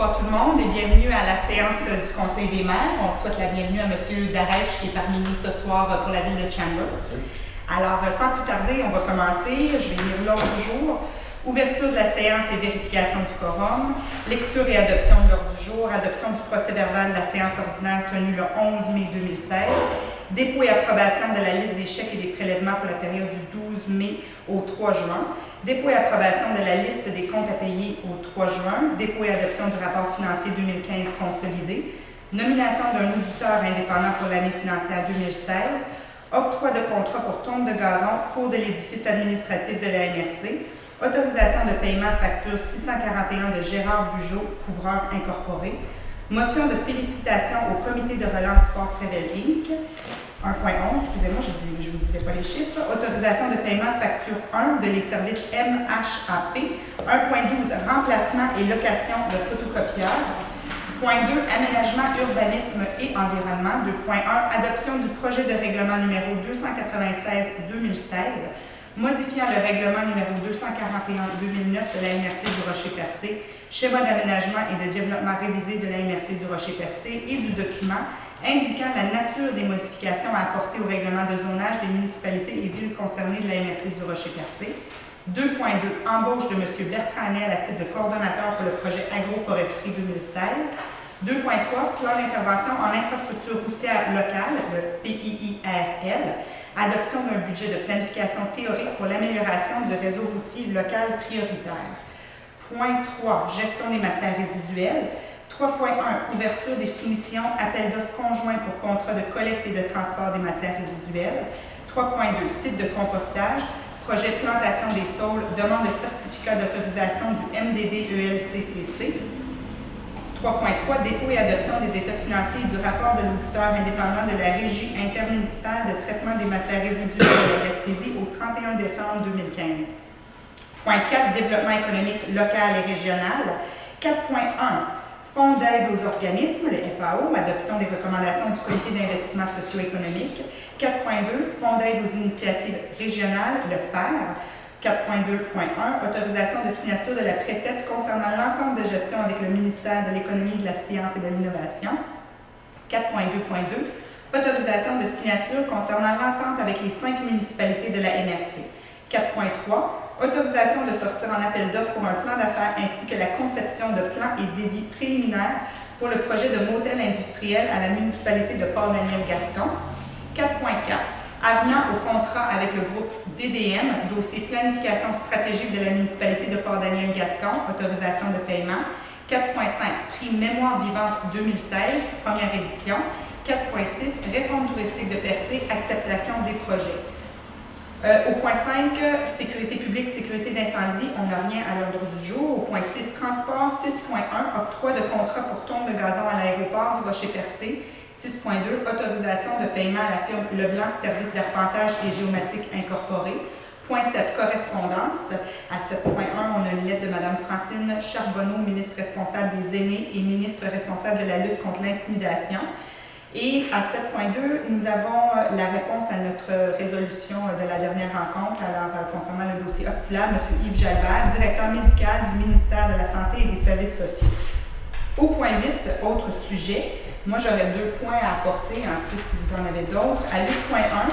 Bonsoir tout le monde et bienvenue à la séance du Conseil des maires. On souhaite la bienvenue à M. Darèche qui est parmi nous ce soir pour la ville de Chambers. Alors, sans plus tarder, on va commencer. Je vais lire l'ordre du jour. Ouverture de la séance et vérification du quorum. Lecture et adoption de l'ordre du jour. Adoption du procès-verbal de la séance ordinaire tenue le 11 mai 2016. Dépôt et approbation de la liste des chèques et des prélèvements pour la période du 12 mai au 3 juin. Dépôt et approbation de la liste des comptes à payer au 3 juin. Dépôt et adoption du rapport financier 2015 consolidé. Nomination d'un auditeur indépendant pour l'année financière 2016. Octroi de contrat pour tonte de gazon cours de l'édifice administratif de la MRC. Autorisation de paiement facture 641 de Gérard Bugeaud, couvreur incorporé. Motion de félicitations au comité de relance Fort Prével Inc. 1.11, excusez-moi, je ne vous disais pas les chiffres. Autorisation de paiement facture 1 de les services MHAP. 1.12, remplacement et location de photocopieurs. Point 2, aménagement, urbanisme et environnement. 2.1, adoption du projet de règlement numéro 296-2016, modifiant le règlement numéro 241-2009 de la MRC du Rocher-Percé, schéma d'aménagement et de développement révisé de la MRC du Rocher-Percé et du document indiquant la nature des modifications à apporter au règlement de zonage des municipalités et villes concernées de la MRC du Rocher-Percé. 2.2, embauche de M. Bertrand Hanel à titre de coordonnateur pour le projet agroforesterie 2016. 2.3, plan d'intervention en infrastructure routière locale, le PIIRL, adoption d'un budget de planification théorique pour l'amélioration du réseau routier local prioritaire. Point 3, gestion des matières résiduelles. 3.1, ouverture des soumissions, appel d'offres conjoints pour contrat de collecte et de transport des matières résiduelles. 3.2, site de compostage, projet de plantation des saules, demande de certificat d'autorisation du MDD-ELCCC. 3.3, dépôt et adoption des états financiers et du rapport de l'auditeur indépendant de la Régie intermunicipale de traitement des matières résiduelles de la Gaspésie au 31 décembre 2015. Point 4, développement économique local et régional. 4.1, Fonds d'aide aux organismes, le FAO, adoption des recommandations du Comité d'investissement socio-économique. 4.2, Fonds d'aide aux initiatives régionales, le FER. 4.2.1, autorisation de signature de la préfète concernant l'entente de gestion avec le ministère de l'Économie, de la Science et de l'Innovation. 4.2.2, autorisation de signature concernant l'entente avec les 5 municipalités de la MRC. 4.3, autorisation de sortir en appel d'offres pour un plan d'affaires ainsi que la conception de plans et devis préliminaires pour le projet de motel industriel à la municipalité de Port-Daniel-Gascon. 4.4, avenant au contrat avec le groupe DDM, dossier planification stratégique de la municipalité de Port-Daniel-Gascon, autorisation de paiement. 4.5, prix Mémoire vivante 2016, première édition. 4.6, réforme touristique de Percé, acceptation des projets. Au point 5, sécurité publique, sécurité d'incendie, on n'a rien à l'ordre du jour. Au point 6, transport. 6.1, octroi de contrat pour tonte de gazon à l'aéroport du Rocher-Percé. 6.2, autorisation de paiement à la firme Leblanc Services d'arpentage et géomatique incorporé. Point 7, correspondance. À 7.1, on a une lettre de Mme Francine Charbonneau, ministre responsable des aînés et ministre responsable de la lutte contre l'intimidation. Et à 7.2, nous avons la réponse à notre résolution de la dernière rencontre, alors concernant le dossier Optilab, M. Yves Jalbert, directeur médical du ministère de la Santé et des Services sociaux. Au point 8, autre sujet, moi j'aurais 2 points à apporter, ensuite si vous en avez d'autres. À 8.1,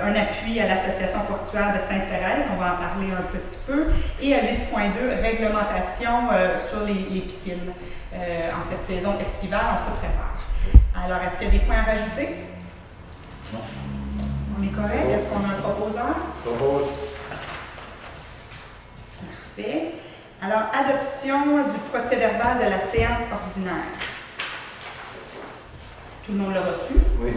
un appui à l'Association portuaire de Sainte-Thérèse, on va en parler un petit peu. Et à 8.2, réglementation sur les piscines. En cette saison estivale, on se prépare. Alors, est-ce qu'il y a des points à rajouter? Non. On est correct? Est-ce qu'on a un proposeur? Parfait. Alors, adoption du procès-verbal de la séance ordinaire. Tout le monde l'a reçu? Oui.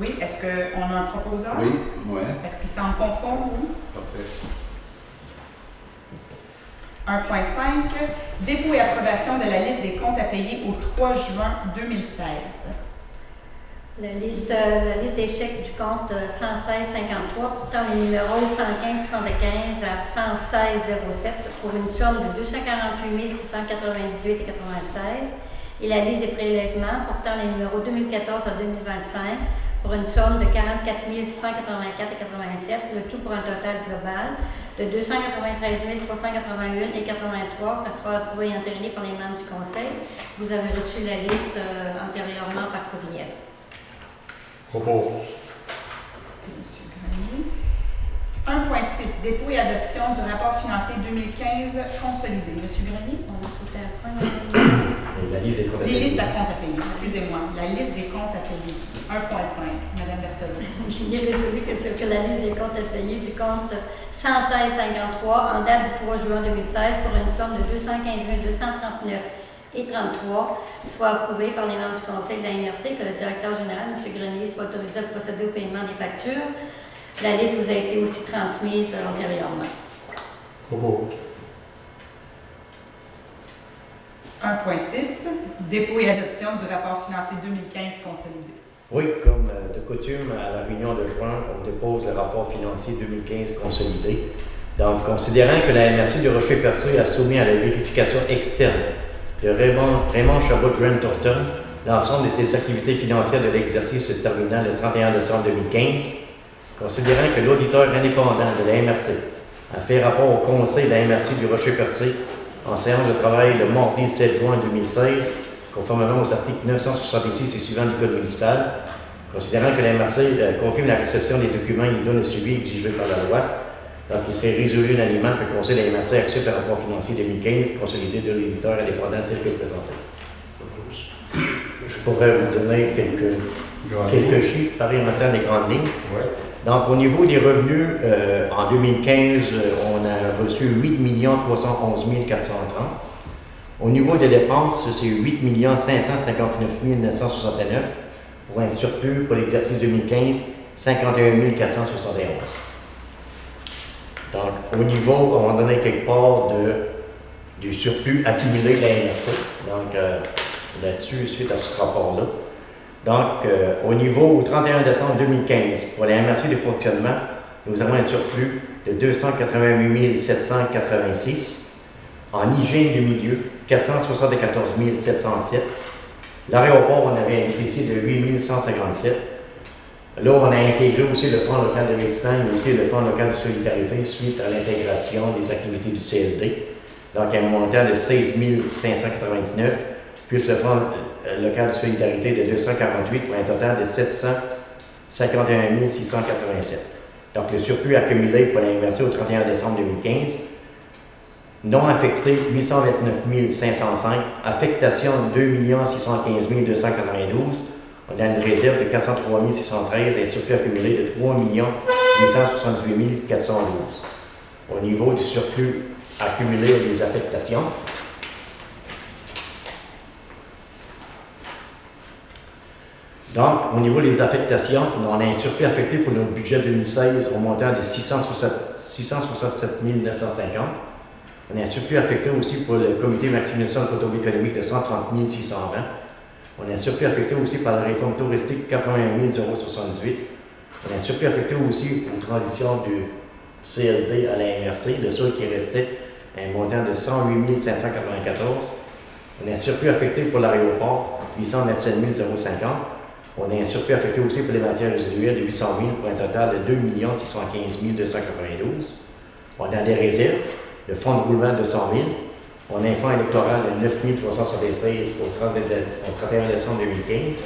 Oui. Est-ce qu'on a un proposeur? Oui. Ouais. Est-ce qu'il semble conforme? Oui. Parfait. 1.5, dépôt et approbation de la liste des comptes à payer au 3 juin 2016. La liste des chèques du compte 116,53 portant les numéros 115,75 à 116,07 pour une somme de 248 698,96 et la liste des prélèvements portant les numéros 2014 à 2025 pour une somme de 44 184,87, le tout pour un total global de 293 381 et 83 qui soit approuvée et entérinée par les membres du Conseil. Vous avez reçu la liste antérieurement par courriel. Propose. Monsieur Grenier. 1.6. Dépôt et adoption du rapport financier 2015 consolidé. Monsieur Grenier. On va sauter un point. Madame. Et la liste des comptes à Les payer. listes à comptes à payer, excusez-moi. La liste des comptes à payer. 1.5. Madame Berthelot. Il est résolu que la liste des comptes à payer du compte 116,53 en date du 3 juin 2016 pour une somme de 215 239 et 33 soit approuvée par les membres du Conseil de la MRC, que le directeur général, M. Grenier, soit autorisé à procéder au paiement des factures. La liste vous a été aussi transmise antérieurement. Propose. 1.6. Dépôt et adoption du rapport financier 2015 consolidé. Oui, comme de coutume, à la réunion de juin, on dépose le rapport financier 2015 consolidé. Donc, considérant que la MRC de Rocher-Percé a soumis à la vérification externe de Raymond Chabot-Grant Thornton l'ensemble de ses activités financières de l'exercice se terminant le 31 décembre 2015, considérant que l'auditeur indépendant de la MRC a fait rapport au Conseil de la MRC du Rocher-Percé en séance de travail le mardi 7 juin 2016, conformément aux articles 966 et suivants du Code municipal, considérant que la MRC confirme la réception des documents et donne le suivi exigé par la loi, donc il serait résolu unanimement que le Conseil de la MRC accepte le rapport financier 2015 consolidé de l'éditeur indépendant tel que présenté. Je pourrais vous donner quelques chiffres, pareil en même temps des grandes lignes. Oui. Donc, au niveau des revenus, en 2015, on a reçu 8 311 430. Au niveau des dépenses, c'est 8 559 969 pour un surplus pour l'exercice 2015, 51 471. Donc, au niveau, on va donner quelque part du surplus accumulé de la MRC. Donc, là-dessus, suite à ce rapport-là. Donc, au niveau, au 31 décembre 2015, pour la MRC de fonctionnement, nous avons un surplus de 288 786. En hygiène du milieu, 474 707. L'aéroport, on avait un déficit de 8 157. Là, on a intégré aussi le Fonds local de développement et aussi le Fonds local de solidarité suite à l'intégration des activités du CLD. Donc, un montant de 16 599, plus le Fonds local de solidarité de 248 pour un total de 751 687. Donc, le surplus accumulé pour la MRC au 31 décembre 2015, non affecté 829 505, affectation 2 615 292, on a une réserve de 403 613 et un surplus accumulé de 3 878 412. Au niveau du surplus accumulé des affectations, donc, au niveau des affectations, on a un surplus affecté pour notre budget 2016 au montant de 667 950. On a un surplus affecté aussi pour le comité maximisation de l'autonomie économique de 130 620. On a un surplus affecté aussi par la réforme touristique 81 078. On a un surplus affecté aussi aux transitions du CLD à la MRC, le seul qui restait, un montant de 108 594. On a un surplus affecté pour l'aéroport, 827 050. On a un surplus affecté aussi pour les matières résiduelles de 800 000 pour un total de 2 615 292. On a des réserves, le fonds de roulement de 100 000. On a un fonds électoral de 9 376 au 31 décembre 2015.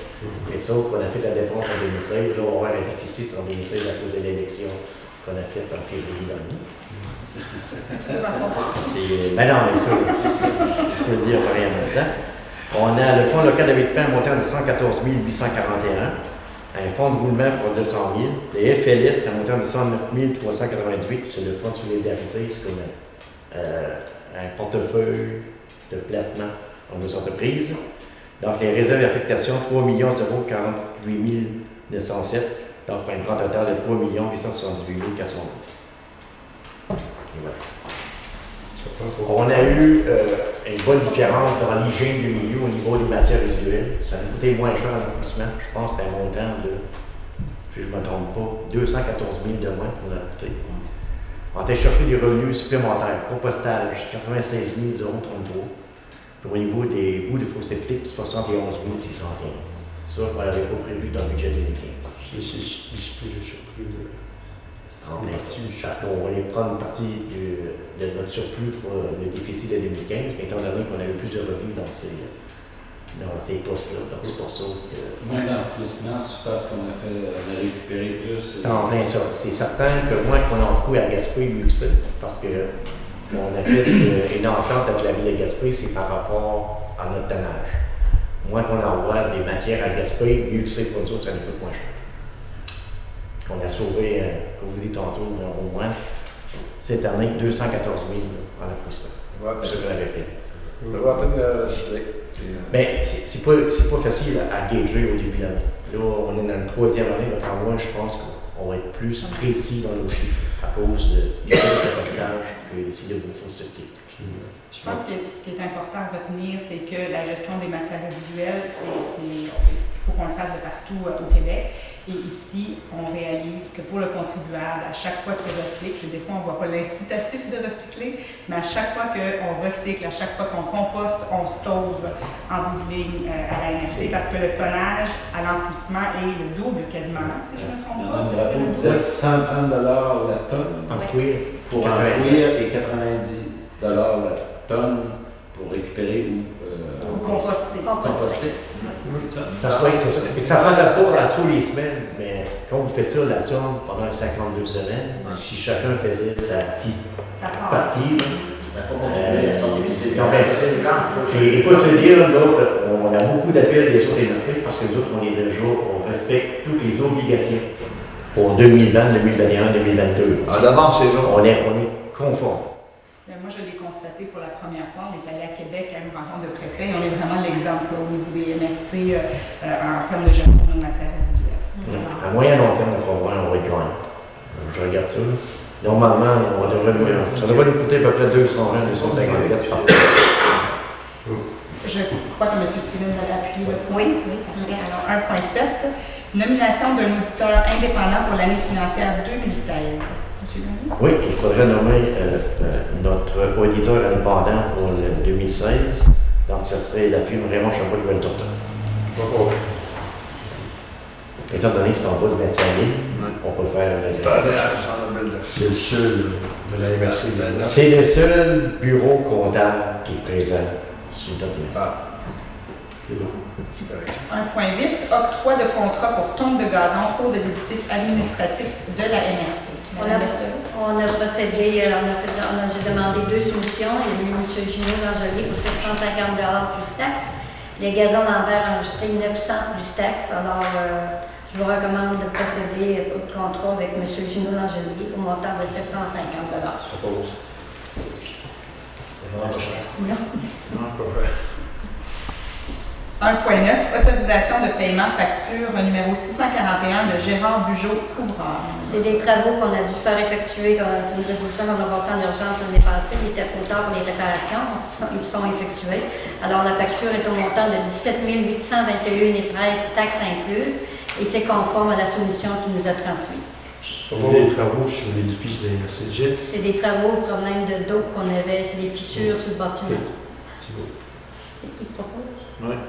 Et ça, qu'on a fait la dépense en 2016, là, on va avoir un déficit en 2016 à cause de l'élection qu'on a faite en février dernier. Ben non, mais ça, il faut le dire pareil en même temps. On a le fonds local d'investissement à un montant de 114 841, un fonds de roulement pour 200 000, les FLS à un montant de 109 398, c'est le fonds de solidarité, c'est comme un portefeuille de placement dans nos entreprises. Donc, les réserves d'affectation, 3 048 907, donc pour un grand total de 3 878 412. Voilà. On a eu une bonne différence dans l'hygiène du milieu au niveau des matières résiduelles. Ça a coûté moins cher en accomplissement. Je pense que c'est un montant de, si je ne me trompe pas, 214 000 de moins qu'on a coûté. On a été chercher des revenus supplémentaires. Compostage, 96 033. Puis au niveau des bouts de faux sceptiques, 71 615. Ça, on n'avait pas prévu dans le budget 2015. C'est ce qui se surpris de... C'est En partie. On va les prendre une partie de notre surplus pour le déficit de 2015, étant donné qu'on a eu plus de revenus dans ces postes-là. Donc c'est pour ça que. Moins d'enfouissement, c'est parce qu'on a récupéré plus. C'est en plein ça. C'est certain que moins qu'on enfoue à Gaspé, mieux que c'est, parce que on a fait une entente avec la ville de Gaspé, c'est par rapport à notre tonnage. Moins qu'on envoie des matières à Gaspé, mieux que c'est pour nous autres, ça nous coûte moins cher. On a sauvé, comme vous dites tantôt, au moins cette année 214 000 en enfouissement. C'est ce qu'on avait prévu. Ça va à peine recycler. Mais c'est pas facile à gager au début de l'année. Là, on est dans la 3e année, donc en moi, je pense qu'on va être plus précis dans nos chiffres à cause des chiffres de postage et aussi de vos faussetés. Je pense que ce qui est important à retenir, c'est que la gestion des matières résiduelles, il faut qu'on le fasse de partout au Québec. Et ici, on réalise que pour le contribuable, à chaque fois qu'il recycle, des fois on ne voit pas l'incitatif de recycler, mais à chaque fois qu'on recycle, à chaque fois qu'on composte, on sauve en bout de ligne à la MRC parce que le tonnage à l'enfouissement est le double quasiment, si je ne me trompe pas. Le rapport disait 130 la tonne Enfouir pour enfouir et 90 la tonne pour récupérer ou Composter. composter. Oui, c'est ça. Et ça prend la peau à tous les semaines, mais quand vous faites ça, la somme pendant 52 semaines, si chacun faisait sa petite Ça part. partie, Il faut continuer à sensibiliser. il faut se dire, d'autres, on a beaucoup d'appels des autres énergies parce que nous autres, on respecte toutes les obligations pour 2020, 2021, 2022. En avance, c'est On est conforme. Moi, je l'ai constaté pour la première fois. On est allé à Québec à une rencontre de préfets et on est vraiment l'exemple au niveau des MRC en termes de gestion de nos matières résiduelles. À moyen long terme, on va être gagnant. Je regarde ça. Normalement, ça devrait nous coûter à peu près 220, 250 pièces par mois. Je crois que M. Stevens a appuyé le point. Oui. Alors, 1.7, nomination d'un auditeur indépendant pour l'année financière 2016. M. Denis? Oui, il faudrait nommer notre auditeur indépendant pour le 2016. Donc, ça serait la firme Raymond Chabot-Gouel-Torton. Propos. Étant donné que c'est en bas de 25 000, on peut faire. C'est le seul de la MRC là-dedans. C'est le seul bureau comptable qui est présent sur notre MRC. C'est bon. 1.8, octroi de contrat pour tonte de gazon au de l'édifice administratif de la MRC. On a procédé, j'ai demandé 2 solutions. Il y a eu M. Gino Langelier pour 750 plus taxes. Les gazons Lambert enregistré 900 plus taxes. Alors, je vous recommande de procéder au contrat avec M. Gino Langelier au montant de 750 Propos. C'est vraiment pas cher. Non, pas vrai. 1.9, autorisation de paiement facture numéro 641 de Gérard Bugeaud-Couvreur. C'est des travaux qu'on a dû faire effectuer. C'est une résolution qu'on a passée en urgence l'année passée. Il était trop tard pour les réparations. Ils sont effectués. Alors, la facture est au montant de 17 821,13 taxes incluses et c'est conforme à la solution qu'il nous a transmise. On a des travaux sur l'édifice de la MRC. C'est des travaux, problème de dos qu'on avait, c'est des fissures sur le bâtiment. C'est beau. C'est qui propose? Oui.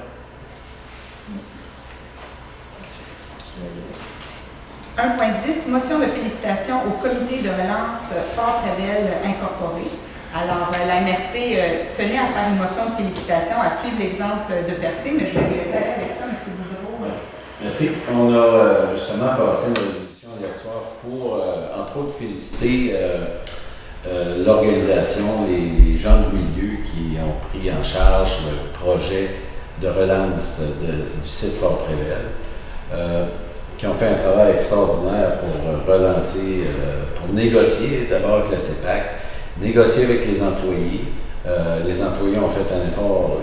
1.10, motion de félicitations au comité de relance Fort Prével Incorporé. Alors, la MRC tenait à faire une motion de félicitations, à suivre l'exemple de Percé, mais je vais vous laisser aller avec ça, M. Boudreau. Merci. On a justement passé une résolution hier soir pour, entre autres, féliciter l'organisation, les gens du milieu qui ont pris en charge le projet de relance du site Fort Prével, qui ont fait un travail extraordinaire pour relancer, pour négocier d'abord avec la CEPAC, négocier avec les employés. Les employés ont fait un effort,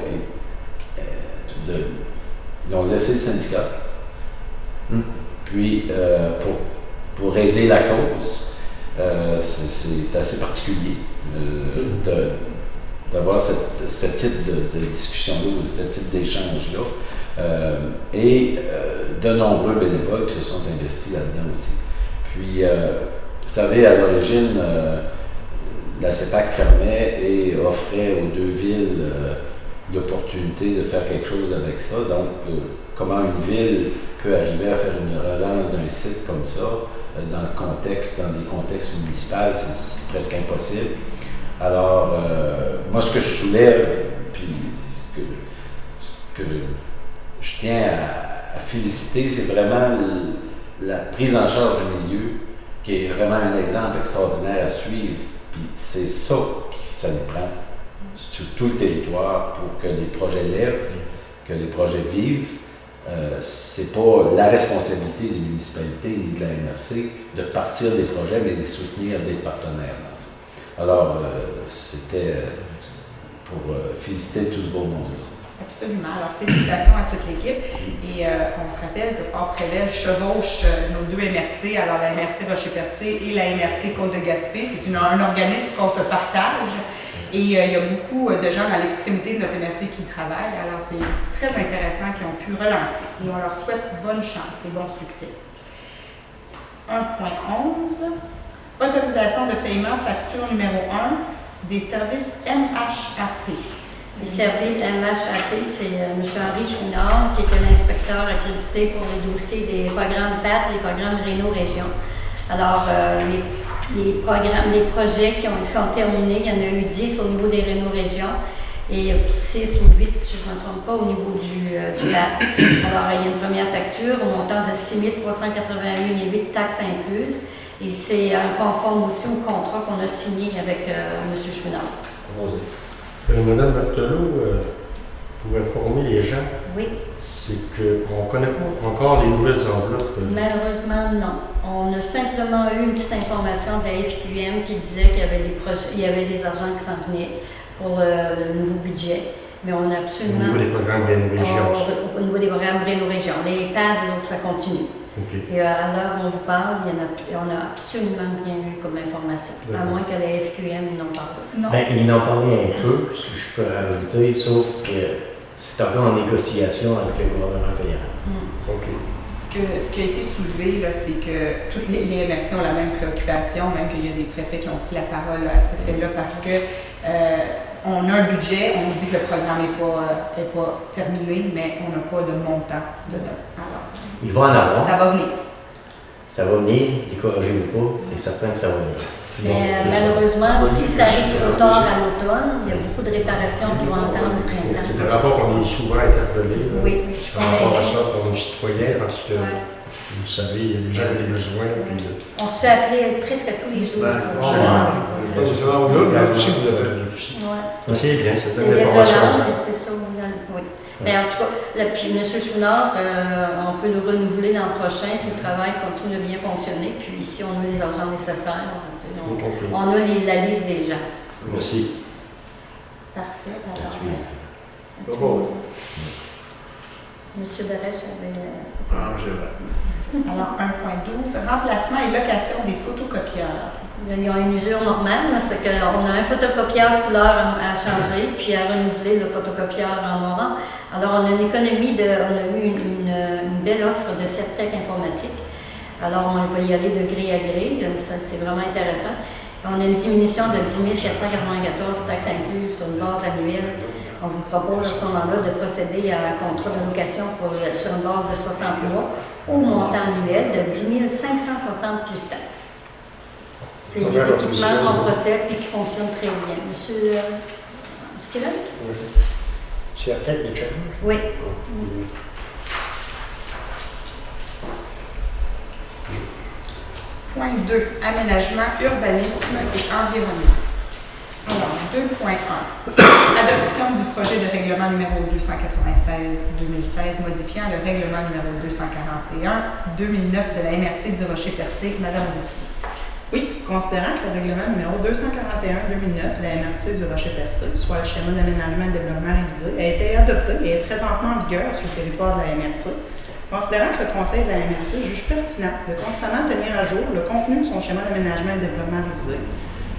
ils ont laissé le syndicat. Puis, pour aider la cause, c'est assez particulier d'avoir ce type de discussion-là, ce type d'échange-là. Et de nombreux bénévoles qui se sont investis là-dedans aussi. Puis, vous savez, à l'origine, la CEPAC fermait et offrait aux 2 villes l'opportunité de faire quelque chose avec ça. Donc, comment une ville peut arriver à faire une relance d'un site comme ça, dans des contextes municipaux, c'est presque impossible. Alors, moi, ce que je soulève, puis ce que je tiens à féliciter, c'est vraiment la prise en charge du milieu, qui est vraiment un exemple extraordinaire à suivre. Puis c'est ça que ça nous prend sur tout le territoire pour que les projets lèvent, que les projets vivent. C'est pas la responsabilité des municipalités ni de la MRC de partir des projets, mais de soutenir des partenaires dans ça. Alors, c'était pour féliciter tout le beau monde. Absolument. Alors, félicitations à toute l'équipe. Et on se rappelle que Fort-Prével chevauche nos deux MRC, alors la MRC Rocher-Percé et la MRC Côte-de-Gaspé. C'est un organisme qu'on se partage. Et il y a beaucoup de gens dans l'extrémité de notre MRC qui y travaillent. Alors, c'est très intéressant qu'ils ont pu relancer. Et on leur souhaite bonne chance et bon succès. 1.11. Autorisation de paiement facture numéro 1 des services MHAP. Les services MHAP, c'est M. Henri Chouinard, qui est un inspecteur accrédité pour les dossiers des programmes PAT, les programmes Réno-Région. Alors, les projets qui sont terminés, il y en a eu 10 au niveau des Réno-Régions et 6 ou 8, si je ne me trompe pas, au niveau du PAT. Alors, il y a une première facture au montant de 6 381 et 8 taxes incluses. Et c'est conforme aussi au contrat qu'on a signé avec M. Chouinard. Madame Berthelot, pour informer les gens, Oui. c'est qu'on ne connaît pas encore les nouvelles enveloppes. Malheureusement, non. On a simplement eu une petite information de la FQM qui disait qu'il y avait des projets, il y avait des argents qui s'en venaient pour le nouveau budget. Mais on a absolument... Au niveau des programmes Réno-Région. Au niveau des programmes Réno-Région. Les PAD, les autres, ça continue. Okay. Et à l'heure où on vous parle, on n'a absolument rien eu comme information, à moins que la FQM n'en parle pas. Non. Ben, ils en parlaient un peu, si je peux rajouter, sauf que c'est encore en négociation avec le gouvernement fédéral. OK. Ce qui a été soulevé, là, c'est que toutes les MRC ont la même préoccupation, même qu'il y a des préfets qui ont pris la parole là, à cet effet-là, parce que on a un budget, on dit que le programme n'est pas terminé, mais on n'a pas de montant dedans. Alors, Il va en avoir. ça va venir. Ça va venir, découragez-vous pas, c'est certain que ça va venir. Mais malheureusement, si ça arrive trop tard à l'automne, il y a beaucoup de réparations qui vont attendre au printemps. C'est un rapport qu'on est souvent interpellé. Oui, je suis Par rapport à convaincue. ça pour nos citoyens, parce que, Ouais. vous savez, il y a des gens qui ont des besoins. Puis, On se fait appeler presque à tous les jours. Ben, pour ouais. ça. Pas seulement au là, mais aussi vous appelez. Ouais. c'est bien, c'est C'est une information. désolant, mais c'est ça. Oui. Mais en tout cas, puis M. Chouinard, on peut le renouveler l'an prochain si le travail continue de bien fonctionner. Puis si on a les argents nécessaires, OK. on a la liste des gens. Merci. Parfait. Alors, À suivre. à suivre. Monsieur Darèche avait... Ah, j'ai vrai. Alors, 1.12, remplacement et location des photocopieurs. Ils ont une usure normale, c'est-à-dire qu'on a un photocopieur couleur à changer, puis à renouveler le photocopieur en noir. Alors, on a une économie on a eu une belle offre de Septec informatique. Alors, on va y aller de gré à gré, ça, c'est vraiment intéressant. On a une diminution de 10 494 taxes incluses sur une base annuelle. On vous propose à ce moment-là de procéder à un contrat de location sur une base de 60 mois au montant annuel de 10 560 plus taxes. C'est des équipements qu'on procède et qui fonctionnent très bien. Monsieur Stevens? C'est la tête de challenge? Oui. Point 2, aménagement, urbanisme et environnement. Alors, 2.1, adoption du projet de règlement numéro 296-2016 modifiant le règlement numéro 241-2009 de la MRC du Rocher-Percé. Madame Roussy. Oui, considérant que le règlement numéro 241-2009 de la MRC du Rocher-Percé, soit le schéma d'aménagement et de développement révisé, a été adopté et est présentement en vigueur sur le territoire de la MRC, considérant que le Conseil de la MRC juge pertinent de constamment tenir à jour le contenu de son schéma d'aménagement et de développement révisé,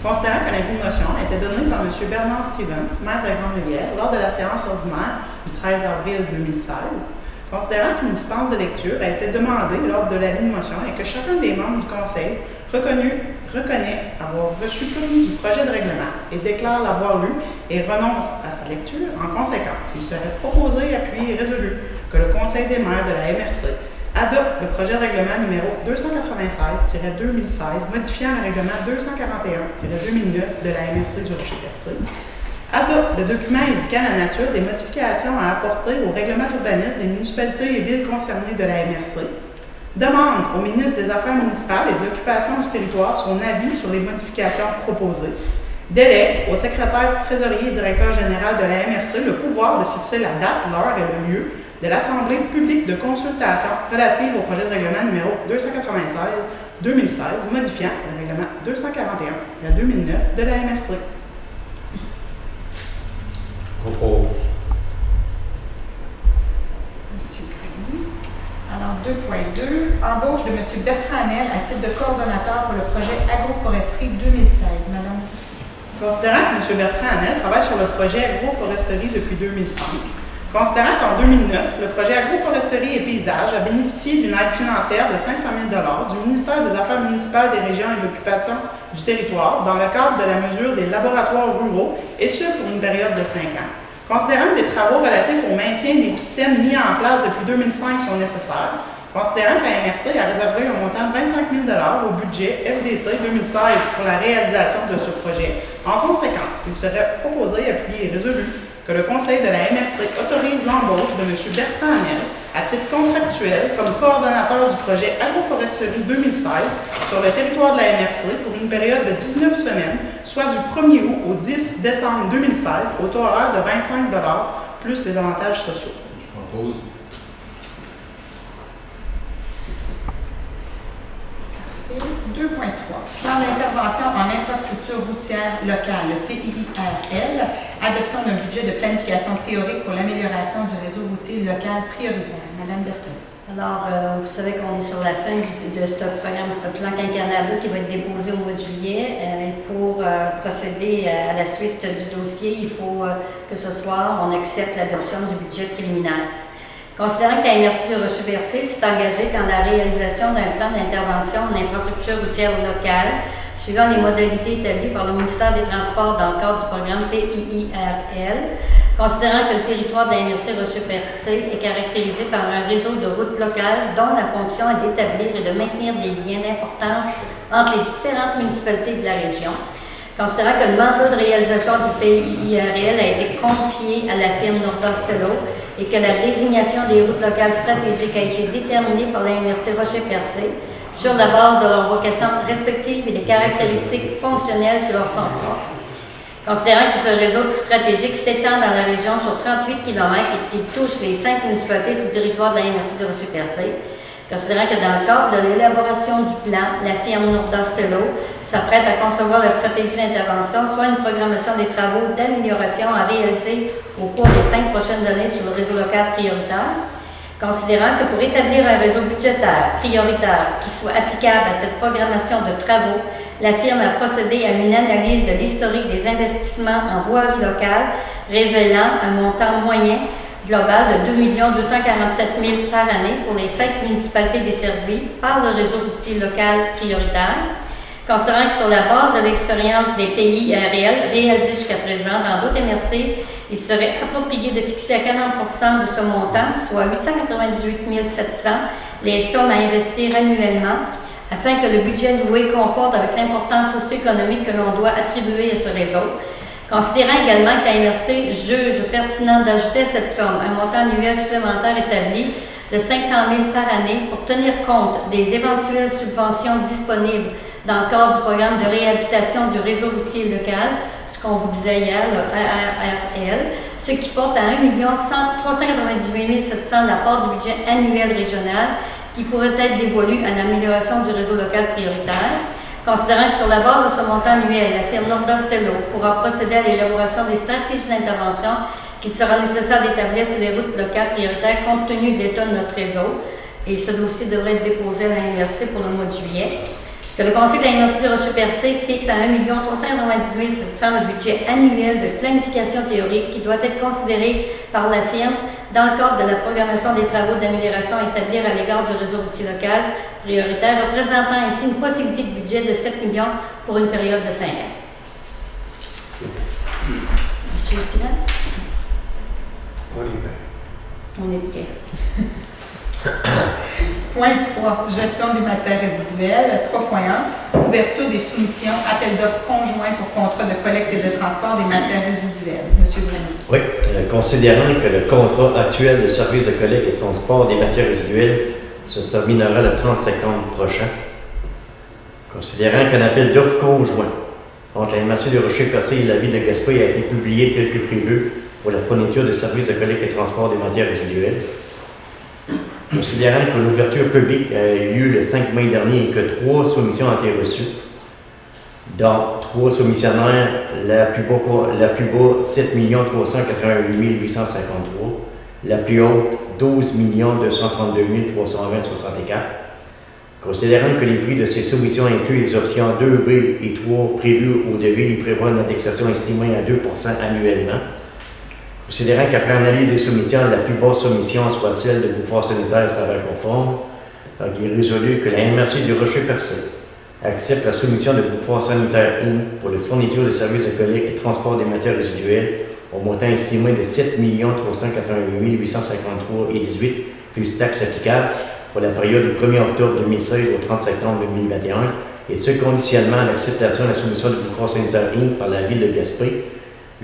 considérant que l'invite de motion a été donnée par M. Bernard Stevens, maire de Grande-Rivière, lors de la séance ordinaire du 13 avril 2016, considérant qu'une dispense de lecture a été demandée lors de l'avis de motion et que chacun des membres du Conseil reconnaît avoir reçu copie du projet de règlement et déclare l'avoir lu et renonce à sa lecture, en conséquence, il serait proposé, appuyé et résolu que le Conseil des maires de la MRC adopte le projet de règlement numéro 296-2016 modifiant le règlement 241-2009 de la MRC du Rocher-Percé. Adopte le document indiquant la nature des modifications à apporter au règlement d'urbanisme des municipalités et villes concernées de la MRC. Demande au ministre des Affaires municipales et de l'Occupation du territoire son avis sur les modifications proposées. Délègue au secrétaire trésorier et directeur général de la MRC le pouvoir de fixer la date, l'heure et le lieu de l'Assemblée publique de consultation relative au projet de règlement numéro 296-2016 modifiant le règlement 241-2009 de la MRC. Propose. Monsieur Grenier. Alors, 2.2, embauche de M. Bertrand Hanel à titre de coordonnateur pour le projet agroforesterie 2016. Madame. Considérant que M. Bertrand Hanel travaille sur le projet agroforesterie depuis 2005, considérant qu'en 2009, le projet agroforesterie et paysage a bénéficié d'une aide financière de 500 000 $ du ministère des Affaires municipales des régions et de l'Occupation du territoire dans le cadre de la mesure des laboratoires ruraux, et ce pour une période de 5 ans. Considérant que des travaux relatifs au maintien des systèmes mis en place depuis 2005 sont nécessaires, considérant que la MRC a réservé un montant de 25 000 $ au budget FDT 2016 pour la réalisation de ce projet. En conséquence, il serait proposé, appuyé et résolu que le Conseil de la MRC autorise l'embauche de M. Bertrand Hanel à titre contractuel comme coordonnateur du projet agroforesterie 2016 sur le territoire de la MRC pour une période de 19 semaines, soit du 1er août au 10 décembre 2016, au taux horaire de 25 $ plus les avantages sociaux. Je propose. Parfait. 2.3. Dans l'intervention en infrastructure routière locale, le PIIRL, adoption d'un budget de planification théorique pour l'amélioration du réseau routier local prioritaire. Madame Berthelot. Alors, vous savez qu'on est sur la fin de ce programme, ce plan quinquennal qui va être déposé au mois de juillet. Pour procéder à la suite du dossier, il faut que ce soir, on accepte l'adoption du budget préliminaire. Considérant que la MRC du Rocher-Percé s'est engagée dans la réalisation d'un plan d'intervention en infrastructure routière locale, suivant les modalités établies par le ministère des Transports dans le cadre du programme PIIRL, considérant que le territoire de la MRC Rocher-Percé est caractérisé par un réseau de routes locales dont la fonction est d'établir et de maintenir des liens d'importance entre les différentes municipalités de la région, considérant que le mandat de réalisation du PIIRL a été confié à la firme Nordastello et que la désignation des routes locales stratégiques a été déterminée par la MRC Rocher-Percé sur la base de leurs vocations respectives et des caractéristiques fonctionnelles qui leur sont propres. Considérant que ce réseau stratégique s'étend dans la région sur 38 km et qu'il touche les 5 municipalités sur le territoire de la MRC du Rocher-Percé, considérant que dans le cadre de l'élaboration du plan, la firme Nordastello s'apprête à concevoir la stratégie d'intervention, soit une programmation des travaux d'amélioration à réaliser au cours des 5 prochaines années sur le réseau local prioritaire, considérant que pour établir un réseau budgétaire prioritaire qui soit applicable à cette programmation de travaux, la firme a procédé à une analyse de l'historique des investissements en voirie locale, révélant un montant moyen global de 2 247 000 par année pour les 5 municipalités desservies par le réseau routier local prioritaire. Considérant que sur la base de l'expérience des PIIRL réalisés jusqu'à présent dans d'autres MRC, il serait approprié de fixer à 40% de ce montant, soit 898 700, les sommes à investir annuellement, afin que le budget loué concorde avec l'importance socio-économique que l'on doit attribuer à ce réseau. Considérant également que la MRC juge pertinent d'ajouter à cette somme un montant annuel supplémentaire établi de 500 000 par année pour tenir compte des éventuelles subventions disponibles dans le cadre du programme de réhabilitation du réseau routier local, ce qu'on vous disait hier, le ARRL, ce qui porte à 1 398 700 la part du budget annuel régional qui pourrait être dévolu à l'amélioration du réseau local prioritaire. Considérant que sur la base de ce montant annuel, la firme Nordastello pourra procéder à l'élaboration des stratégies d'intervention qu'il sera nécessaire d'établir sur les routes locales prioritaires compte tenu de l'état de notre réseau. Et ce dossier devrait être déposé à la MRC pour le mois de juillet. Que le Conseil de la MRC du Rocher-Percé fixe à 1 398 700 le budget annuel de planification théorique qui doit être considéré par la firme dans le cadre de la programmation des travaux d'amélioration à établir à l'égard du réseau routier local prioritaire, représentant ainsi une possibilité de budget de 7 millions pour une période de 5 ans. Monsieur Stevens? On est prêt. On est prêt. Point 3, gestion des matières résiduelles. 3.1, ouverture des soumissions, appel d'offres conjoints pour contrat de collecte et de transport des matières résiduelles. Monsieur Bruno. Oui, considérant que le contrat actuel de service de collecte et transport des matières résiduelles se terminera le 30 septembre prochain, considérant qu'un appel d'offres conjoint entre la MRC de Rocher-Percé et la Ville de Gaspé a été publié tel que prévu pour la fourniture de services de collecte et transport des matières résiduelles, considérant que l'ouverture publique a eu lieu le 5 mai dernier et que 3 soumissions ont été reçues, dont 3 soumissionnaires, la plus bas 7 388 853, la plus haute 12 232 320,64. Considérant que les prix de ces soumissions incluent les options 2B et 3 prévues au devis et prévoient une indexation estimée à 2 annuellement, considérant qu'après analyse des soumissions, la plus basse soumission soit celle de Beaufort Sanitaire s'avère conforme, donc il est résolu que la MRC du Rocher-Percé accepte la soumission de Beaufort Sanitaire Inc. pour la fourniture de services de collecte et transport des matières résiduelles au montant estimé de 7 388 853,18 plus taxes applicables pour la période du 1er octobre 2016 au 30 septembre 2021, et ce conditionnement à l'acceptation de la soumission de Beaufort Sanitaire Inc. par la Ville de Gaspé.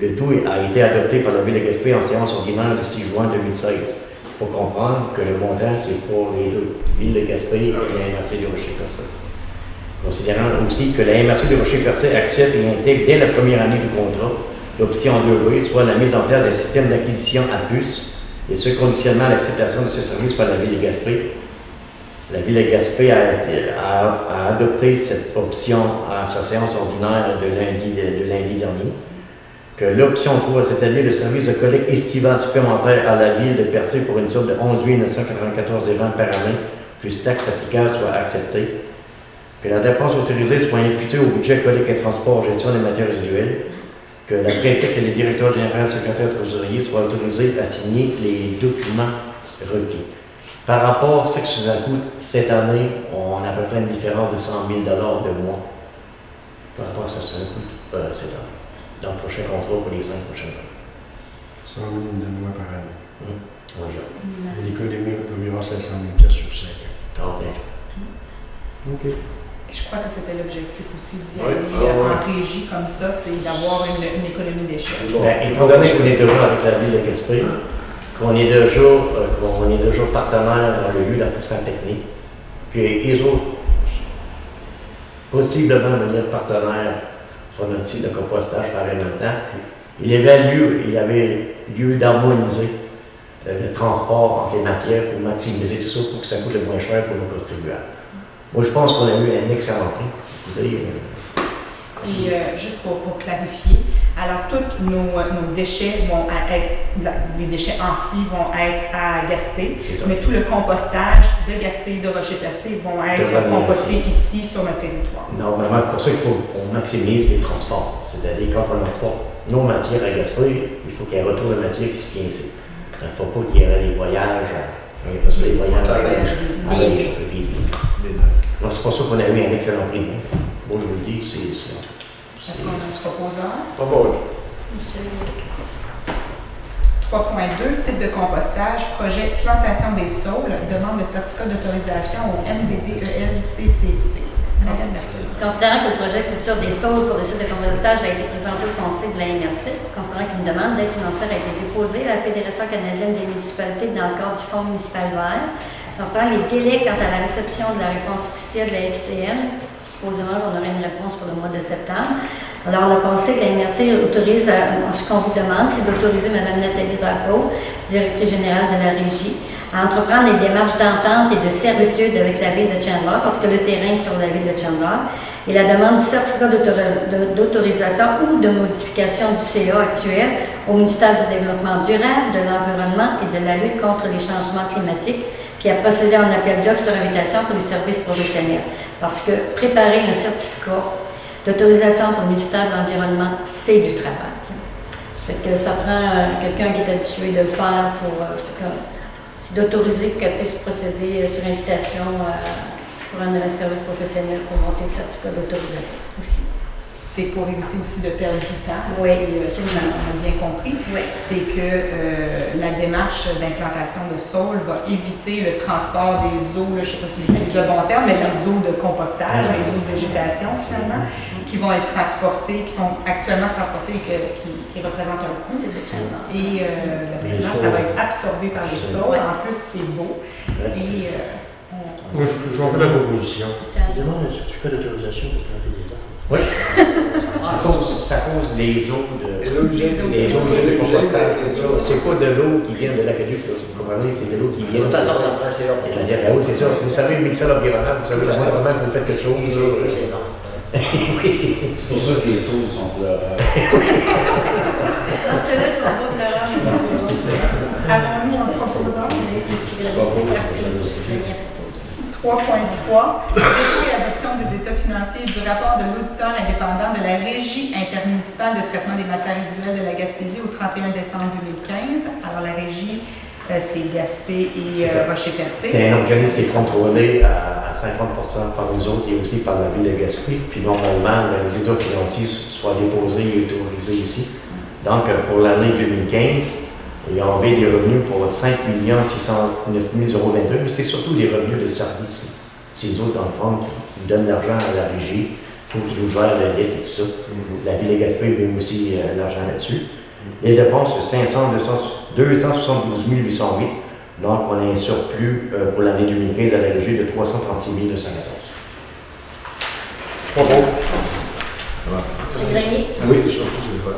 Le tout a été adopté par la Ville de Gaspé en séance ordinaire le 6 juin 2016. Il faut comprendre que le montant, c'est pour les deux, Ville de Gaspé et la MRC du Rocher-Percé. Considérant aussi que la MRC du Rocher-Percé accepte et intègre dès la première année du contrat l'option 2B, soit la mise en place d'un système d'acquisition à puce, et ce conditionnement à l'acceptation de ce service par la Ville de Gaspé. La Ville de Gaspé a adopté cette option à sa séance ordinaire de lundi dernier. Que l'option 3, c'est-à-dire le service de collecte estival supplémentaire à la Ville de Percé pour une somme de 11 994,20 par année, plus taxes applicables, soit acceptée. Que la dépense autorisée soit imputée au budget collecte et transport gestion des matières résiduelles. Que la préfète et le directeur général secrétaire trésorier soient autorisés à signer les documents requis. Par rapport à ce que ça coûte cette année, on a à peu près une différence de 100 000 $ de mois. Par rapport à ce que ça coûte cette année. Dans le prochain contrat pour les 5 prochaines années. 100 000 de mois par année. Environ. Et l'économie d'environ 500 000 sur 5 ans. 30 ans. OK. Je crois que c'était l'objectif aussi d'y Oui, aller en régie comme ça, c'est d'avoir une économie d'échelle. Étant donné qu'on est déjà avec la Ville de Gaspé, qu'on est déjà partenaire dans le lieu d'enregistrement technique, puis les autres, possiblement devenir partenaire sur notre site de compostage par en même temps, il avait lieu d'harmoniser le transport entre les matières pour maximiser tout ça, pour que ça coûte le moins cher pour nos contribuables. Moi, je pense qu'on a eu un excellent prix. Et juste pour clarifier, alors tous nos déchets vont être, les déchets enfouis vont être à Gaspé, mais tout le compostage de Gaspé et de Rocher-Percé vont être compostés ici sur notre territoire. Normalement, pour ça, il faut qu'on maximise les transports. C'est-à-dire, quand on apporte nos matières à Gaspé, il faut qu'il y ait un retour de matière qui se tient ici. Il ne faut pas qu'il y ait des voyages, parce que les voyages à Liège, donc, c'est pour ça qu'on a eu un excellent prix. Moi, je vous le dis, c'est... Est-ce qu'on a un proposeur? Pas bon. 3.2, site de compostage, projet plantation des saules, demande de certificat d'autorisation au MDDEL-CCC. Madame Berthelot. Considérant que le projet de culture des saules pour le site de compostage a été présenté au Conseil de la MRC, considérant qu'une demande d'aide financière a été déposée à la Fédération canadienne des municipalités dans le cadre du Fonds municipal vert, considérant les délais quant à la réception de la réponse officielle de la FCM, supposément qu'on aurait une réponse pour le mois de septembre. Alors, le Conseil de la MRC autorise, ce qu'on vous demande, c'est d'autoriser Mme Nathalie Drapeau, directrice générale de la Régie, à entreprendre les démarches d'entente et de servitude avec la Ville de Chandler, parce que le terrain est sur la Ville de Chandler, et la demande du certificat d'autorisation ou de modification du CA actuel au ministère du Développement durable, de l'Environnement et de la lutte contre les changements climatiques, qui a procédé à un appel d'offres sur invitation pour les services professionnels. Parce que préparer un certificat d'autorisation pour le ministère de l'Environnement, c'est du travail. Fait que ça prend quelqu'un qui est habitué de le faire pour d'autoriser qu'elle puisse procéder sur invitation pour un service professionnel pour monter le certificat d'autorisation aussi. c'est pour éviter aussi de perdre du temps. Oui, Si on a bien compris. Oui. C'est que la démarche d'implantation de saules va éviter le transport des eaux, là, je ne sais pas si j'utilise le bon terme, mais les eaux de compostage, les eaux de végétation finalement, qui vont être transportées, qui sont actuellement transportées et qui représentent un coût. C'est déchargement. Et maintenant, ça va être absorbé par les saules. En plus, c'est beau. Et Moi, je vais faire la proposition. Je demande un certificat d'autorisation pour planter des arbres. Oui. Ça cause les eaux de. Et là, vous Les eaux de compostage. C'est pas de l'eau qui vient de l'aqueduc, là, vous comprenez, c'est de l'eau qui De vient toute façon, ça me prend c'est Et la dire, ben oui, c'est ça. Vous savez, mais ça l'environnement, vous savez, la moindre moment que vous faites quelque chose, là. c'est non. C'est pour ça que les sauts sont pleureurs. Non, ceux-là sont pas pleurants, mais sont beaux. avons-nous un proposant? 3.3, dépôt et adoption des états financiers et du rapport de l'auditeur indépendant de la Régie intermunicipale de traitement des matières résiduelles de la Gaspésie au 31 décembre 2015. Alors, la Régie, c'est Gaspé et Rocher-Percé. C'est un organisme qui est contrôlé à 50% par nous autres et aussi par la ville de Gaspé. Puis normalement, les états financiers soient déposés et autorisés ici. Donc, pour l'année 2015, il y a enlevé des revenus pour 5 609 022 €, mais c'est surtout des revenus de services. C'est nous autres, dans le fond, qui donnent l'argent à la régie pour qu'ils nous gèrent le lait et tout ça. La ville de Gaspé met aussi l'argent là-dessus. Les dépenses, c'est 272 808. Donc, on a un surplus pour l'année 2015 à la régie de 336 214. Pas bon. C'est Grenier. Oui, surtout, c'est vrai.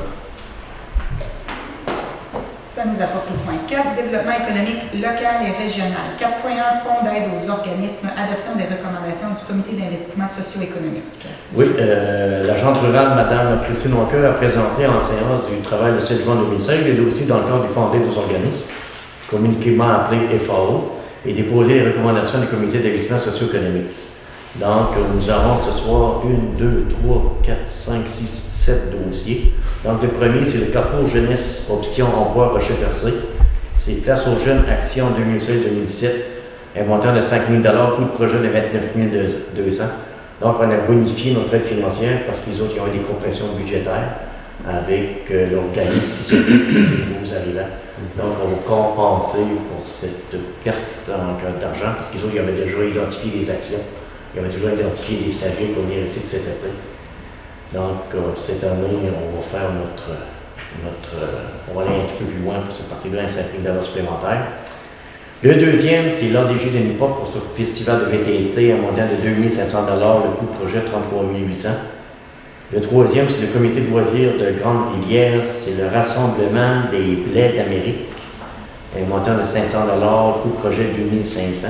Ça nous apporte au point 4, développement économique local et régional. 4.1, fonds d'aide aux organismes, adoption des recommandations du comité d'investissement socio-économique. Oui, l'agente rurale, Mme Christine Walker, a présenté en séance du travail le 7 juin 2005 le dossier dans le cadre du fonds d'aide aux organismes, communiquement appelé FAO, et déposé les recommandations du comité d'investissement socio-économique. Donc, nous avons ce soir 1, 2, 3, 4, 5, 6, 7 dossiers. Donc, le premier, c'est le Carrefour Jeunesse Option Emploi Rocher-Percé. C'est Place aux Jeunes Action 2016-2017, un montant de 5 000 $, coût de projet de 29 200. Donc, on a bonifié notre aide financière parce qu'ils autres, ils ont eu des compressions budgétaires avec l'organisme qui s'occupe des nouveaux arrivants. Donc, on va compenser pour cette perte d'argent parce qu'ils autres, ils avaient déjà identifié les actions. Ils avaient déjà identifié des stagiaires pour venir ici de cet été. Donc, cette année, on va faire on va aller un petit peu plus loin pour cette partie-là, un 5 000 $ supplémentaires. Le deuxième, c'est l'ADG de Nipop pour ce festival de VTT à un montant de 2 500 $, le coût de projet 33 800. Le troisième, c'est le comité de loisirs de Grande-Rivière, c'est le rassemblement des blés d'Amérique, un montant de 500 $, le coût de projet 2 500.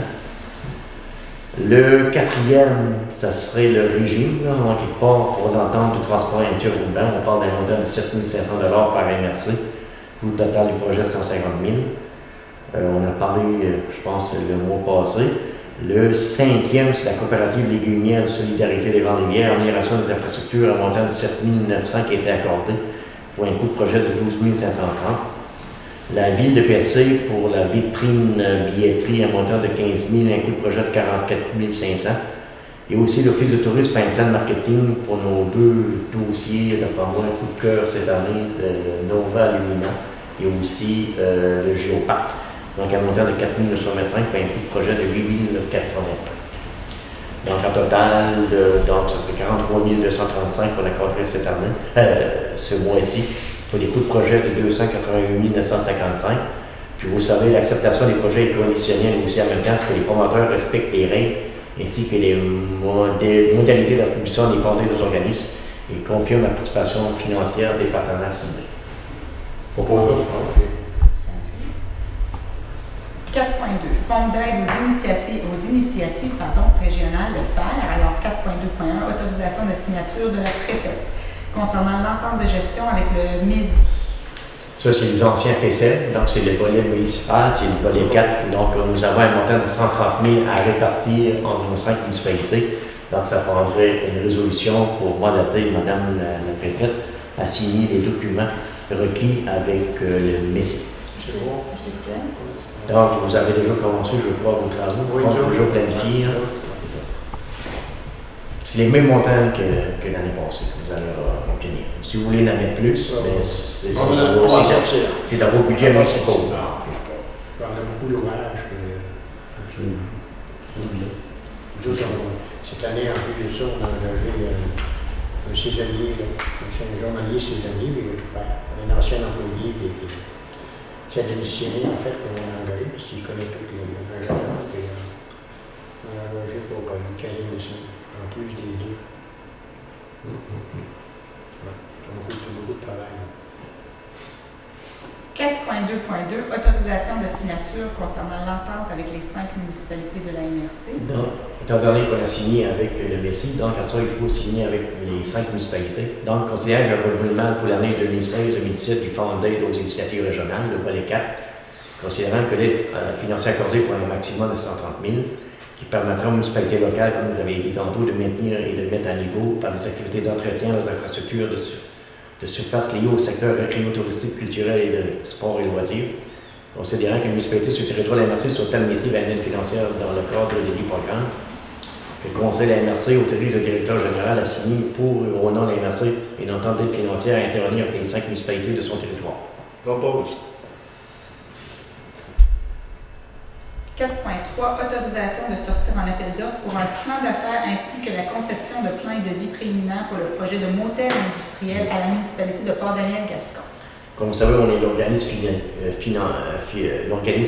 Le quatrième, ça serait le régime, là, en quelque part pour l'entente du transport interurbain. On parle d'un montant de 7 500 $ par MRC, coût total du projet 150 000. On a parlé, je pense, le mois passé. Le cinquième, c'est la coopérative légumière de solidarité des Grandes-Rivières, amélioration des infrastructures, un montant de 7 900 qui a été accordé pour un coût de projet de 12 530. La ville de Percé pour la vitrine billetterie, un montant de 15 000, un coût de projet de 44 500. Et aussi l'Office de tourisme et un plan de marketing pour nos deux dossiers, d'après moi, un coup de cœur cette année, le Nova Lumina et aussi le Géoparc. Donc un montant de 4 925 et un coût de projet de 8 425. Donc en total, donc, ce serait 43 235 qu'on a accordé cette année, ce mois-ci, pour des coûts de projet de 288 955. Puis vous savez, l'acceptation des projets est conditionnelle aussi en même temps, parce que les promoteurs respectent les règles ainsi que les modalités d'attribution des fonds d'aide aux organismes et confirment la participation financière des partenaires ciblés. Faut pas le 4.2, fonds d'aide aux initiatives régionales, le FER. Alors 4.2.1, autorisation de signature de la préfète concernant l'entente de gestion avec le MESI. Ça, c'est les anciens FSL, donc c'est le volet municipal, c'est le volet 4. Donc, nous avons un montant de 130 000 à répartir entre nos 5 municipalités. Donc, ça prendrait une résolution pour mandater Mme la préfète à signer les documents requis avec le MESI. Donc, vous avez déjà commencé, je crois, vos travaux. Oui, je pense déjà planifié. C'est les mêmes montants que l'année passée que vous allez obtenir. Si vous voulez en mettre plus, ben, c'est On va sortir. c'est dans vos budgets municipaux. On a beaucoup d'ouvrages. Nous autres, cette année, en plus de ça, on a engagé un saisonnier, un journalier saisonnier, mais il va tout faire. Un ancien employé qui a démissionné, en fait, qu'on a engagé, parce qu'il connaît tout le agenda. On l'a engagé pour une quinzaine de semaines, en plus des deux. Ouais, beaucoup de travail. 4.2.2, autorisation de signature concernant l'entente avec les 5 municipalités de la MRC. Donc, étant donné qu'on a signé avec le MESI, donc à ça, il faut signer avec les 5 municipalités. Donc, considérant le renouvellement pour l'année 2016-2017 du Fonds d'aide aux initiatives régionales, le volet 4, considérant que l'aide financière accordée pour un maximum de 130 000, qui permettra aux municipalités locales, comme vous avez dit tantôt, de maintenir et de mettre à niveau par des activités d'entretien aux infrastructures de surface liées au secteur récréo-touristique, culturel et de sport et loisirs, considérant que les municipalités sur le territoire de la MRC sont admissibles à une aide financière dans le cadre des dix programmes, que le Conseil de la MRC autorise le directeur général à signer pour et au nom de la MRC une entente d'aide financière à intervenir avec les 5 municipalités de son territoire. Propose. 4.3, autorisation de sortir en appel d'offres pour un plan d'affaires ainsi que la conception de plans de vie préliminaires pour le projet de motel industriel à la municipalité de Port-Daniel-Gascon. Comme vous savez, on est l'organisme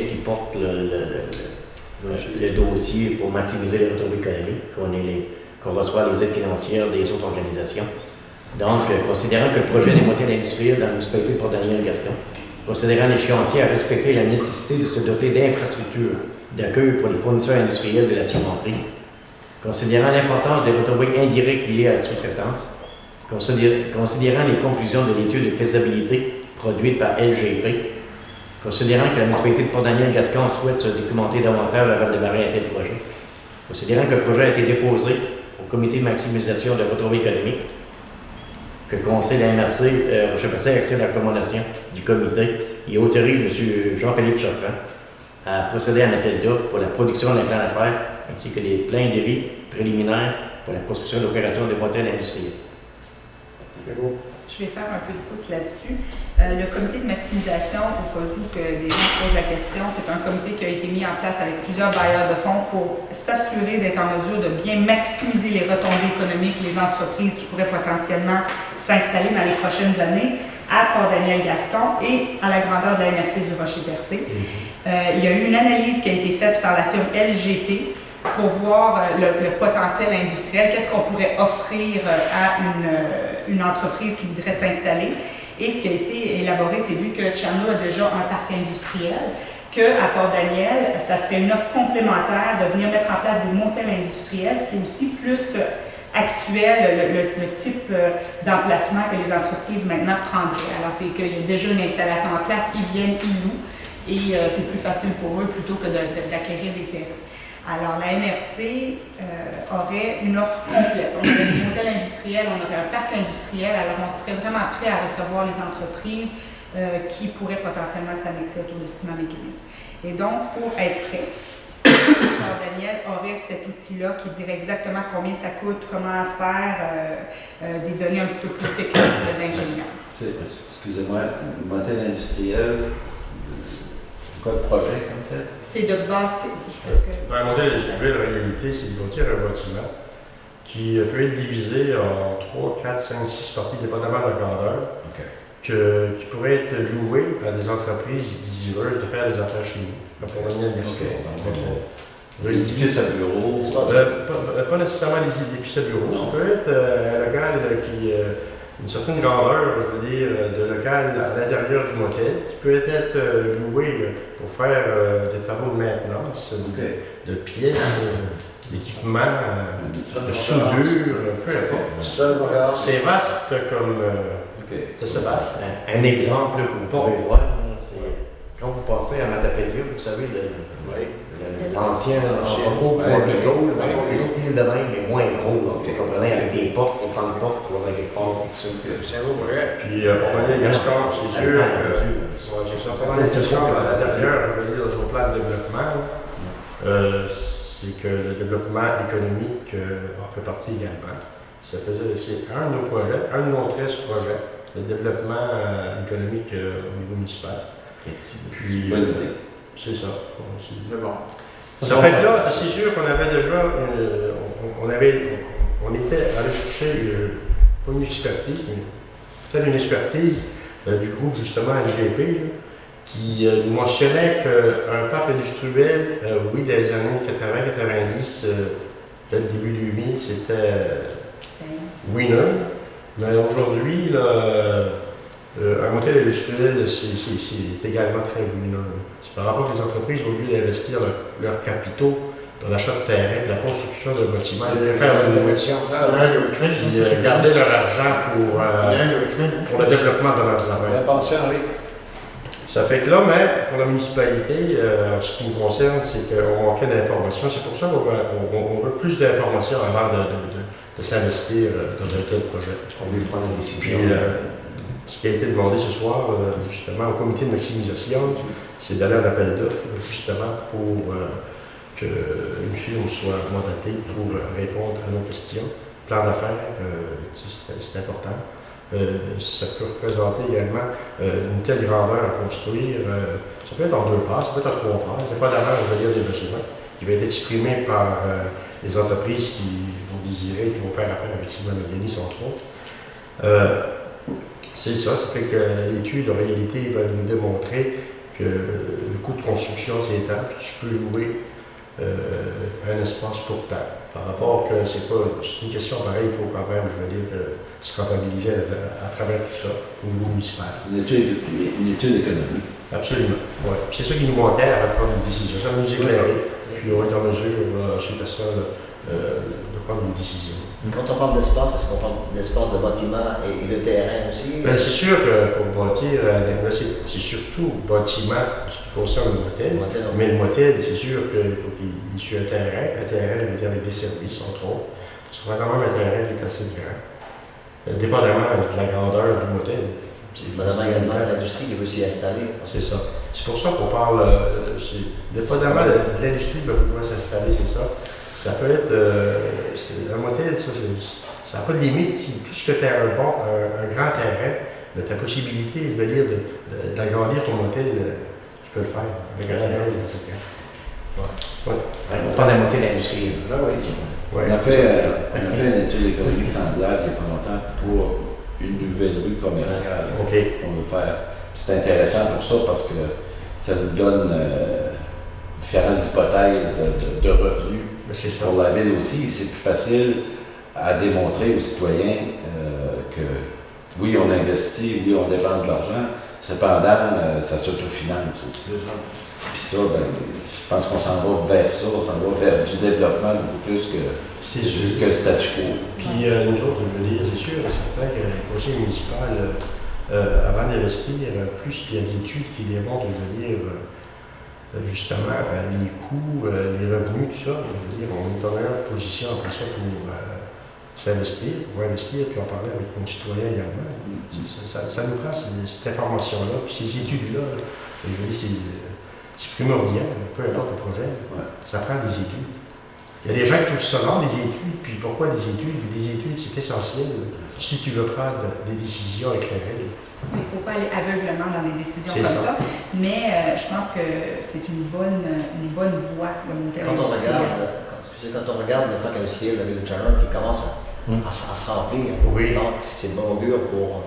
qui porte le dossier pour maximiser les retombées économiques. Qu'on reçoit les aides financières des autres organisations. Donc, considérant que le projet des motels industriels dans la municipalité de Port-Daniel-Gascon, considérant l'échéancier à respecter la nécessité de se doter d'infrastructures d'accueil pour les fournisseurs industriels de la cimenterie, considérant l'importance des retombées indirectes liées à la sous-traitance, considérant les conclusions de l'étude de faisabilité produite par LGP, considérant que la municipalité de Port-Daniel-Gascon souhaite se documenter davantage avant de démarrer un tel projet, considérant que le projet a été déposé au comité de maximisation de retombées économiques, que le Conseil de la MRC Rocher-Percé accepte la recommandation du comité et autorise M. Jean-Philippe Chartrand à procéder à un appel d'offres pour la production d'un plan d'affaires ainsi que des plans de vie préliminaires pour la construction d'opérations de motels industriels. Je vais faire un peu de pouce là-dessus. Le comité de maximisation, au cas où que des gens se posent la question, c'est un comité qui a été mis en place avec plusieurs bailleurs de fonds pour s'assurer d'être en mesure de bien maximiser les retombées économiques, les entreprises qui pourraient potentiellement s'installer dans les prochaines années à Port-Daniel-Gascon et à la grandeur de la MRC du Rocher-Percé. Il y a eu une analyse qui a été faite par la firme LGP pour voir le potentiel industriel, qu'est-ce qu'on pourrait offrir à une entreprise qui voudrait s'installer. Et ce qui a été élaboré, c'est vu que Tcherno a déjà un parc industriel, qu'à Port-Daniel, ça serait une offre complémentaire de venir mettre en place des motels industriels, ce qui est aussi plus actuel, le type d'emplacement que les entreprises maintenant prendraient. Alors, c'est qu'il y a déjà une installation en place, ils viennent, ils louent, et c'est plus facile pour eux plutôt que d'acquérir des terrains. Alors, la MRC aurait une offre complète. On aurait des motels industriels, on aurait un parc industriel, alors on serait vraiment prêt à recevoir les entreprises qui pourraient potentiellement s'annexer autour de Ciment Mécanisme. Et donc, pour être prêt, Daniel aurait cet outil-là qui dirait exactement combien ça coûte, comment faire, des données un petit peu plus techniques d'ingénieur. Excusez-moi, motel industriel, c'est quoi le projet comme ça? C'est de bâtir. Un modèle industriel, en réalité, c'est de bâtir un bâtiment qui peut être divisé en 3, 4, 5, 6 parties, dépendamment de la grandeur, qui pourrait être loué à des entreprises désireuses de faire des affaires chez nous. Pour venir de l'édifice à bureau. Pas nécessairement des édifices à bureau. Ça peut être un local qui une certaine grandeur, je veux dire, de local à l'intérieur du motel, qui peut être loué pour faire des travaux de maintenance, de pièces, d'équipements, de soudure, peu importe. C'est vaste comme. C'est vaste. Un exemple que vous pouvez voir, c'est quand vous passez à Matapédia, vous savez, l'ancien entrepôt Provigo, le style de même est moins gros. Vous comprenez, avec des portes, on prend une porte pour aller quelque part, tout ça. Puis pour venir Gascon, c'est sûr que j'ai certainement des questions à l'intérieur, je veux dire, sur le plan de développement. c'est que le développement économique en fait partie également. C'est un de nos projets, un de nos 13 projets, le développement économique au niveau municipal. Puis, Bonne idée. c'est ça. C'est bon. Ça fait que là, c'est sûr qu'on avait déjà, on était allé chercher, pas une expertise, mais peut-être une expertise du groupe justement LGP, là, qui nous mentionnait qu'un parc industriel, oui, dans les années 80-90, le début 2000, c'était winner, mais aujourd'hui, un modèle industriel, c'est également très winner. C'est par rapport aux entreprises, au lieu d'investir leurs capitaux dans l'achat de terrain, la construction de bâtiments, ils devaient faire une innovation, puis garder leur argent pour le développement de leurs affaires. Ça fait que là, mais pour la municipalité, en ce qui nous concerne, c'est qu'on manquait d'informations. C'est pour ça qu'on veut plus d'informations avant de s'investir dans un tel projet. On veut prendre une décision. Puis, ce qui a été demandé ce soir, justement, au comité de maximisation, c'est d'aller en appel d'offres, justement, pour qu'une firme soit mandatée pour répondre à nos questions. Plan d'affaires, c'est important. Ça peut représenter également une telle grandeur à construire. Ça peut être en 2 phases, ça peut être en 3 phases. Dépendamment, je veux dire, des besoins qui va être exprimé par les entreprises qui vont désirer, qui vont faire affaire avec Simon Mécanis, entre autres. C'est ça fait que l'étude, en réalité, va nous démontrer que le coût de construction, c'est étant, puis tu peux louer un espace pour temps. Par rapport que c'est une question pareille, il faut quand même, je veux dire, se rentabiliser à travers tout ça, au niveau municipal. Une étude économique. Absolument, oui. C'est ça qui nous manquait à prendre une décision. Ça va nous éclairer, puis on va être en mesure, chez Tessa, de prendre une décision. Quand on parle d'espace, est-ce qu'on parle d'espace de bâtiment et de terrain aussi? Bien, c'est sûr que pour bâtir, c'est surtout bâtiment, en ce qui concerne le motel. Mais le motel, c'est sûr qu'il faut qu'il soit un terrain. Un terrain, je veux dire, avec des services, entre autres. Ça prend quand même un terrain qui est assez grand. Dépendamment de la grandeur du motel. Madame, également de l'industrie qui veut s'y installer. C'est ça. C'est pour ça qu'on parle, dépendamment de l'industrie qui va pouvoir s'installer, c'est ça. Ça peut être, un motel, ça n'a pas de limite. Puisque tu as un grand terrain, mais tu as possibilité, je veux dire, d'agrandir ton motel, tu peux le faire avec un terrain de 17 ans. On parle d'un motel industriel. Ouais. On a fait une étude économique semblable il n'y a pas longtemps pour une nouvelle rue commerciale OK. qu'on veut faire. C'est intéressant pour ça parce que ça nous donne différentes hypothèses de revenus C'est ça. pour la ville aussi. C'est plus facile à démontrer aux citoyens que oui, on investit, oui, on dépense de l'argent, cependant, ça s'autofinance aussi. Puis ça, je pense qu'on s'en va vers ça, on s'en va vers du développement beaucoup plus que le statu quo. Puis nous autres, je veux dire, c'est sûr et certain que le conseil municipal, avant d'investir, plus il y a d'études qui démontrent, je veux dire, justement, les coûts, les revenus, tout ça, je veux dire, on est en meilleure position après ça pour s'investir, pour investir, puis en parler avec nos citoyens également. Ça nous prend cette information-là, puis ces études-là, je veux dire, c'est primordial, peu importe le projet, ça prend des études. Il y a des gens qui trouvent ça long, des études, puis pourquoi des études? Des études, c'est essentiel si tu veux prendre des décisions éclairées. Il ne faut pas aller aveuglément dans des décisions C'est comme ça. ça, mais je pense que c'est une bonne voie, le motel industriel. Quand on regarde le parc industriel de la ville de Charlotte qui commence à se remplir, Oui. donc c'est bon augure pour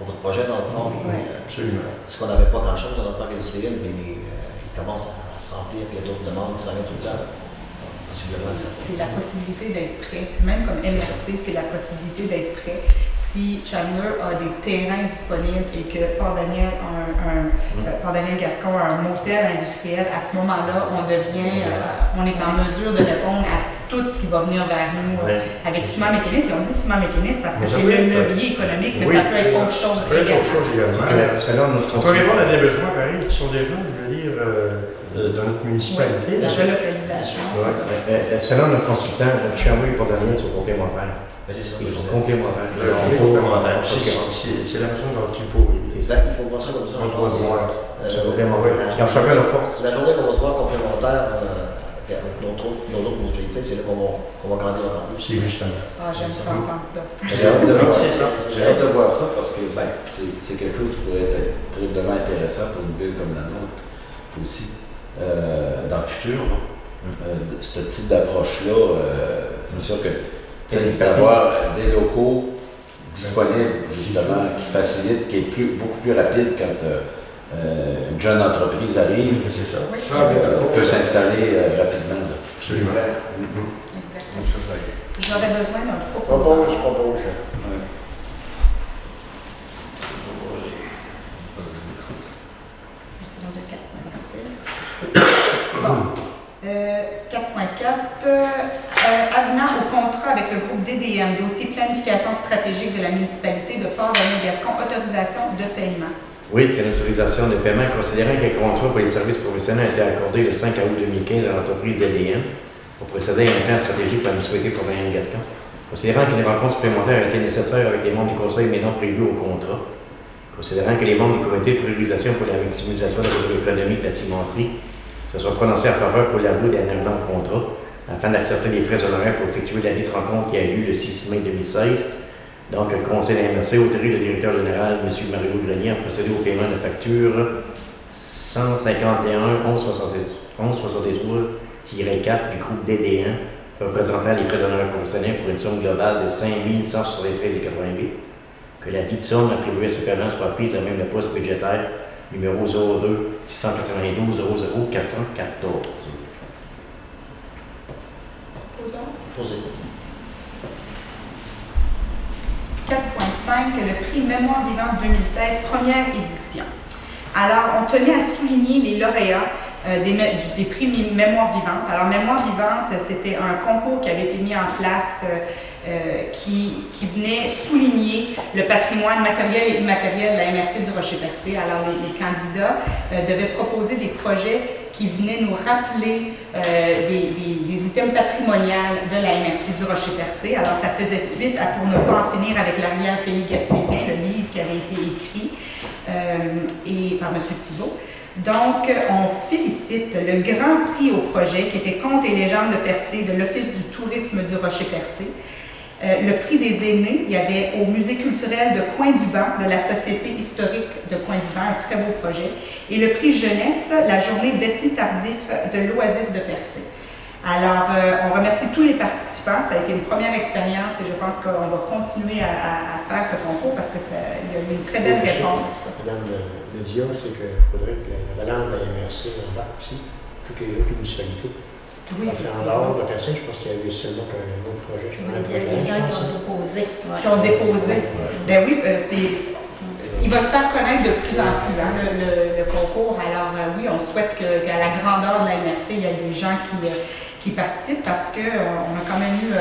votre projet dans le fond. Oui. Absolument. Parce qu'on n'avait pas grand-chose dans notre parc industriel, mais il commence à se remplir, puis il y a d'autres demandes qui s'arrêtent tout le temps. C'est la possibilité d'être prêt. Même comme MRC, c'est la possibilité d'être prêt. Si Chandler a des terrains disponibles et que Port-Daniel Gascon a un motel industriel, à ce moment-là, on est en mesure de répondre à tout ce qui va venir vers nous avec Ciment Mécanis. Et on dit Ciment Mécanis parce que c'est le levier économique, mais ça peut être autre chose. Ça peut être autre chose également. On peut répondre à des besoins pareils qui sont déjà, je veux dire, dans notre municipalité. La relocalisation. Selon notre consultant, notre Chambouille et Port-Daniel sont complémentaires. Mais c'est ça. Ils sont complémentaires. Complémentaire. C'est la façon dont il faut. Il faut voir ça comme ça. On doit voir. C'est complémentaire. Ils ont chacun leur force. La journée qu'on va se voir complémentaire, nos autres municipalités, c'est là qu'on va grandir encore plus. C'est justement. Ah, j'aime ça entendre ça. J'ai hâte de voir C'est ça. ça. J'ai hâte de voir ça parce que c'est quelque chose qui pourrait être terriblement intéressant pour une ville comme la nôtre aussi dans le futur. Ce type d'approche-là, c'est sûr que d'avoir des locaux disponibles, justement, qui facilitent, qui est beaucoup plus rapide quand une jeune entreprise arrive, C'est ça. Oui, peut s'installer rapidement. Là. Absolument. exactement. J'aurais besoin d'un Propose. Ouais. Bon. 4.4, avenant au contrat avec le groupe DDM, dossier planification stratégique de la municipalité de Port-Daniel-Gascon, autorisation de paiement. Oui, c'est une autorisation de paiement considérant qu'un contrat pour les services professionnels a été accordé le 5 août 2015 à l'entreprise DDM pour procéder à un plan stratégique pour la municipalité pour Port-Daniel-Gascon. Considérant qu'une rencontre supplémentaire a été nécessaire avec les membres du conseil mais non prévus au contrat. Considérant que les membres du comité de priorisation pour la maximisation de l'économie de la cimenterie se sont prononcés en faveur pour l'ajout d'un élément de contrat afin d'accepter les frais honoraires pour effectuer la dite rencontre qui a eu lieu le 6 mai 2016. Donc, le conseil de la MRC autorise le directeur général, M. Mario Grenier, à procéder au paiement de la facture 151 1163-4 du groupe DD1, représentant les frais honoraires professionnels pour une somme globale de 5 173,88. Que la dite somme attribuée à ce paiement soit prise à même le poste budgétaire numéro 02 692 00 414. Posé. 4.5, le prix Mémoire vivante 2016, première édition. Alors, on tenait à souligner les lauréats des prix Mémoire vivante. Alors, Mémoire vivante, c'était un concours qui avait été mis en place qui venait souligner le patrimoine matériel et immatériel de la MRC du Rocher-Percé. Alors, les candidats devaient proposer des projets qui venaient nous rappeler des items patrimoniaux de la MRC du Rocher-Percé. Alors, ça faisait suite à Pour ne pas en finir avec l'arrière-pays gaspésien, le livre qui avait été écrit par M. Thibault. Donc, on félicite le grand prix au projet qui était Contes et légendes de Percé de l'Office du tourisme du Rocher-Percé. Le prix des aînés, il y avait au musée culturel de Coin-du-Banc de la Société historique de Coin-du-Banc, un très beau projet. Et le prix jeunesse, la journée Betty Tardif de l'Oasis de Percé. Alors, on remercie tous les participants. Ça a été une première expérience et je pense qu'on va continuer à faire ce concours parce qu'il y a eu une très belle réponse. Madame le dia, c'est qu'il faudrait que la balance de la MRC embarque aussi, toutes les autres municipalités. Oui, Parce qu'en dehors de personne, je pense qu'il y a eu seulement un autre projet. Il y a des gens qui ont déposé. Qui ont déposé. Ben oui, il va se faire connaître de plus en plus, hein, le concours. Alors oui, on souhaite qu'à la grandeur de la MRC, il y a des gens qui participent parce qu'on a quand même eu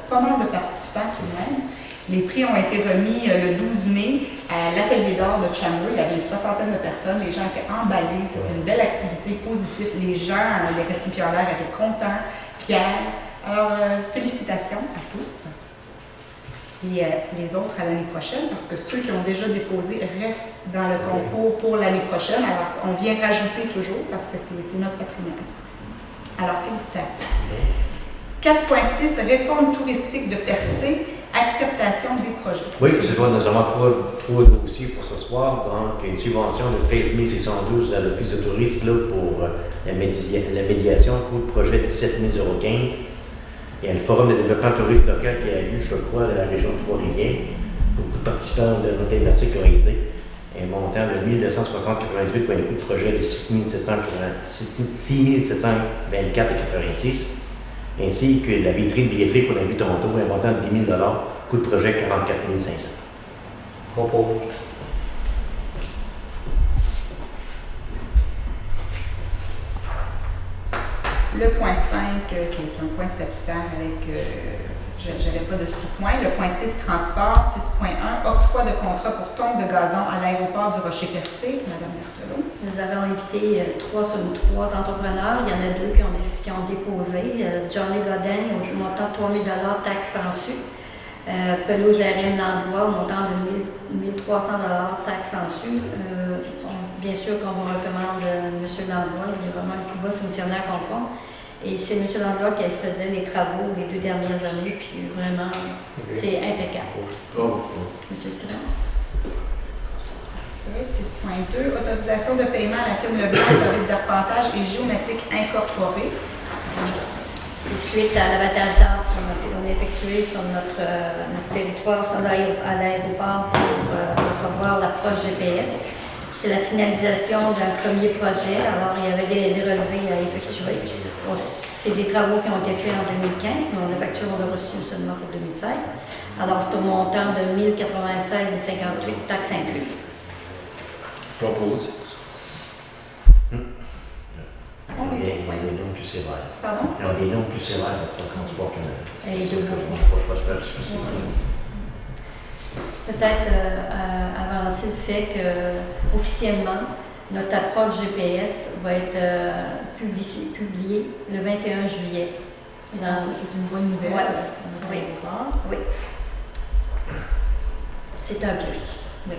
pas mal de participants tout de même. Les prix ont été remis le 12 mai à l'Atelier d'art de Chandler. Il y avait une 60aine de personnes. Les gens étaient emballés. C'était une belle activité positive. Les gens, les récipiendaires étaient contents, fiers. Alors, félicitations à tous. Et les autres à l'année prochaine, parce que ceux qui ont déjà déposé restent dans le concours pour l'année prochaine. Alors, on vient rajouter toujours parce que c'est notre patrimoine. Alors, félicitations. 4.6, réforme touristique de Percé. Acceptation des projets. Oui, c'est toi, nous avons trois dossiers pour ce soir. Donc, une subvention de 13 612 à l'Office de tourisme là, pour la médiation, coût de projet de 17 015. Il y a le Forum de développement touriste local qui a lieu, je crois, dans la région de Trois-Rivières. Beaucoup de participants de notre MRC qui ont été. Un montant de 1 260,88 pour un coût de projet de 6 724,86. Ainsi que la vitrine billetterie qu'on a vu tantôt, un montant de 10 000 $, coût de projet 44 500. Propose. Le point 5, qui est un point statutaire avec, j'avais pas de sous-point. Le point 6, transport. 6.1, octroi de contrat pour tonte de gazon à l'aéroport du Rocher-Percé. Madame Berthelot. Nous avons invité trois entrepreneurs. Il y en a deux qui ont déposé. Johnny Godin, au montant de 3 000 $ taxes sensu. Pelouse Erin Landlois, au montant de 1 300 $ taxes sensu. Bien sûr qu'on vous recommande M. Landlois, il est vraiment le plus bas soumissionnaire conforme. Et c'est M. Landlois qui faisait les travaux les 2 dernières années, puis vraiment, c'est impeccable. M. Silence. 6.2, autorisation de paiement à la firme Leblanc, service d'arpentage et géomatique incorporé. C'est suite à l'abattage d'arbres qu'on a effectué sur notre territoire, à l'aéroport pour recevoir l'approche GPS. C'est la finalisation d'un premier projet, alors il y avait des relevés à effectuer. C'est des travaux qui ont été faits en 2015, mais la facture, on l'a reçue seulement pour 2016. Alors c'est au montant de 1096,58 taxes incluses. Propose. On est Des au point. noms plus sévères. Pardon? Ils ont des noms plus sévères parce que c'est un transport que Et c'est deux que je mois. ne peux pas faire parce que c'est Peut-être avancer le fait que officiellement notre approche GPS va être publiée le 21 juillet. Ça, c'est une bonne nouvelle. Ouais. Oui. Oui. C'est un plus. Oui.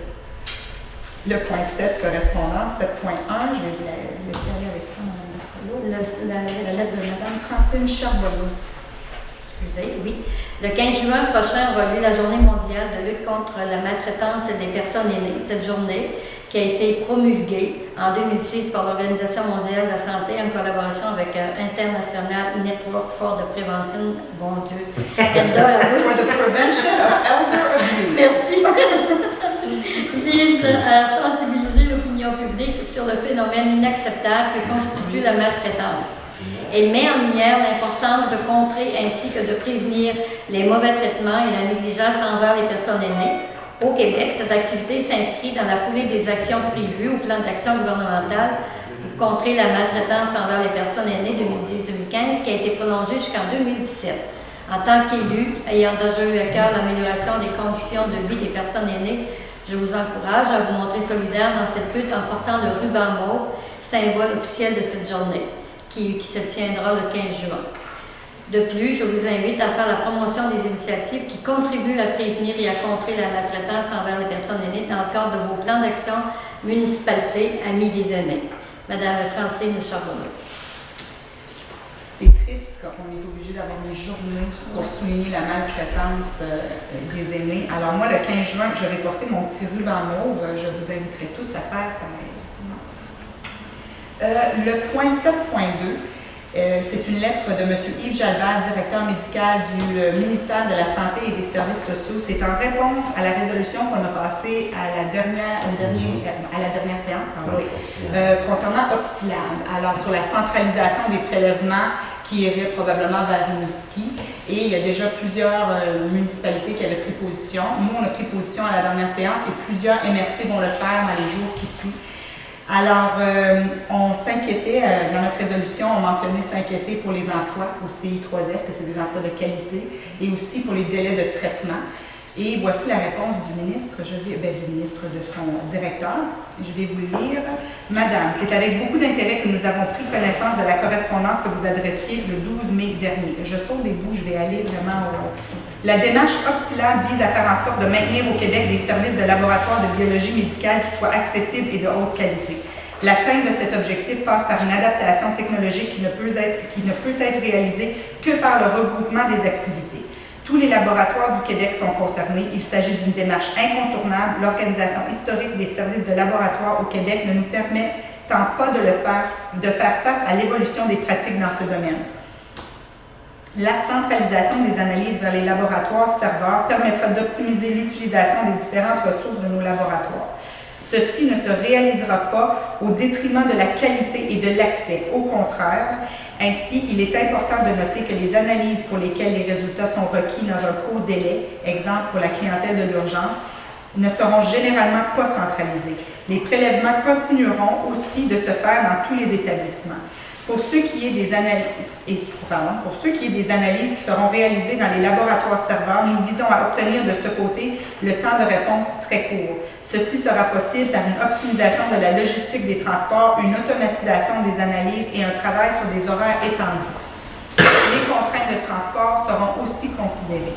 Le point 7, correspondance 7.1, je vais vous laisser aller avec ça, Mme Berthelot. La lettre de Mme Francine Charbonneau. Excusez, oui. Le 15 juin prochain aura lieu la Journée mondiale de lutte contre la maltraitance des personnes aînées. Cette journée, qui a été promulguée en 2006 par l'Organisation mondiale de la santé en collaboration avec International Network for the Prevention, bon Dieu, For the prevention of elder abuse. Merci. Vise à sensibiliser l'opinion publique sur le phénomène inacceptable que constitue la maltraitance. Elle met en lumière l'importance de contrer ainsi que de prévenir les mauvais traitements et la négligence envers les personnes aînées. Au Québec, cette activité s'inscrit dans la foulée des actions prévues au plan d'action gouvernemental pour contrer la maltraitance envers les personnes aînées 2010-2015 qui a été prolongée jusqu'en 2017. En tant qu'élu, ayant déjà eu à cœur l'amélioration des conditions de vie des personnes aînées, je vous encourage à vous montrer solidaire dans cette lutte en portant le ruban mauve, symbole officiel de cette journée, qui se tiendra le 15 juin. De plus, je vous invite à faire la promotion des initiatives qui contribuent à prévenir et à contrer la maltraitance envers les personnes aînées dans le cadre de vos plans d'action municipalité Amis des aînés. Madame Francine Charbonneau. C'est triste quand on est obligé d'avoir des journées pour souligner la maltraitance des aînés. Alors moi, le 15 juin, je vais porter mon petit ruban mauve. Je vous inviterai tous à faire pareil. Le point 7.2, c'est une lettre de M. Yves Jalbert, directeur médical du ministère de la Santé et des Services sociaux. C'est en réponse à la résolution qu'on a passée à la dernière séance concernant Optilab. Alors, sur la centralisation des prélèvements qui irait probablement vers Rimouski. Et il y a déjà plusieurs municipalités qui avaient pris position. Nous, on a pris position à la dernière séance et plusieurs MRC vont le faire dans les jours qui suivent. Alors, on s'inquiétait, dans notre résolution, on mentionnait s'inquiéter pour les emplois au CI3S, que c'est des emplois de qualité, et aussi pour les délais de traitement. Et voici la réponse du ministre, du ministre de son directeur. Je vais vous le lire. Madame, c'est avec beaucoup d'intérêt que nous avons pris connaissance de la correspondance que vous adressiez le 12 mai dernier. Je saute des bouts, je vais aller vraiment au... La démarche Optilab vise à faire en sorte de maintenir au Québec des services de laboratoire de biologie médicale qui soient accessibles et de haute qualité. L'atteinte de cet objectif passe par une adaptation technologique qui ne peut être réalisée que par le regroupement des activités. Tous les laboratoires du Québec sont concernés. Il s'agit d'une démarche incontournable. L'organisation historique des services de laboratoire au Québec ne nous permettant pas de faire face à l'évolution des pratiques dans ce domaine. La centralisation des analyses vers les laboratoires serveurs permettra d'optimiser l'utilisation des différentes ressources de nos laboratoires. Ceci ne se réalisera pas au détriment de la qualité et de l'accès. Au contraire, ainsi, il est important de noter que les analyses pour lesquelles les résultats sont requis dans un court délai, exemple pour la clientèle de l'urgence, ne seront généralement pas centralisés. Les prélèvements continueront aussi de se faire dans tous les établissements. Pour ce qui est des analyses qui seront réalisées dans les laboratoires serveurs, nous visons à obtenir de ce côté le temps de réponse très court. Ceci sera possible par une optimisation de la logistique des transports, une automatisation des analyses et un travail sur des horaires étendus. Les contraintes de transport seront aussi considérées.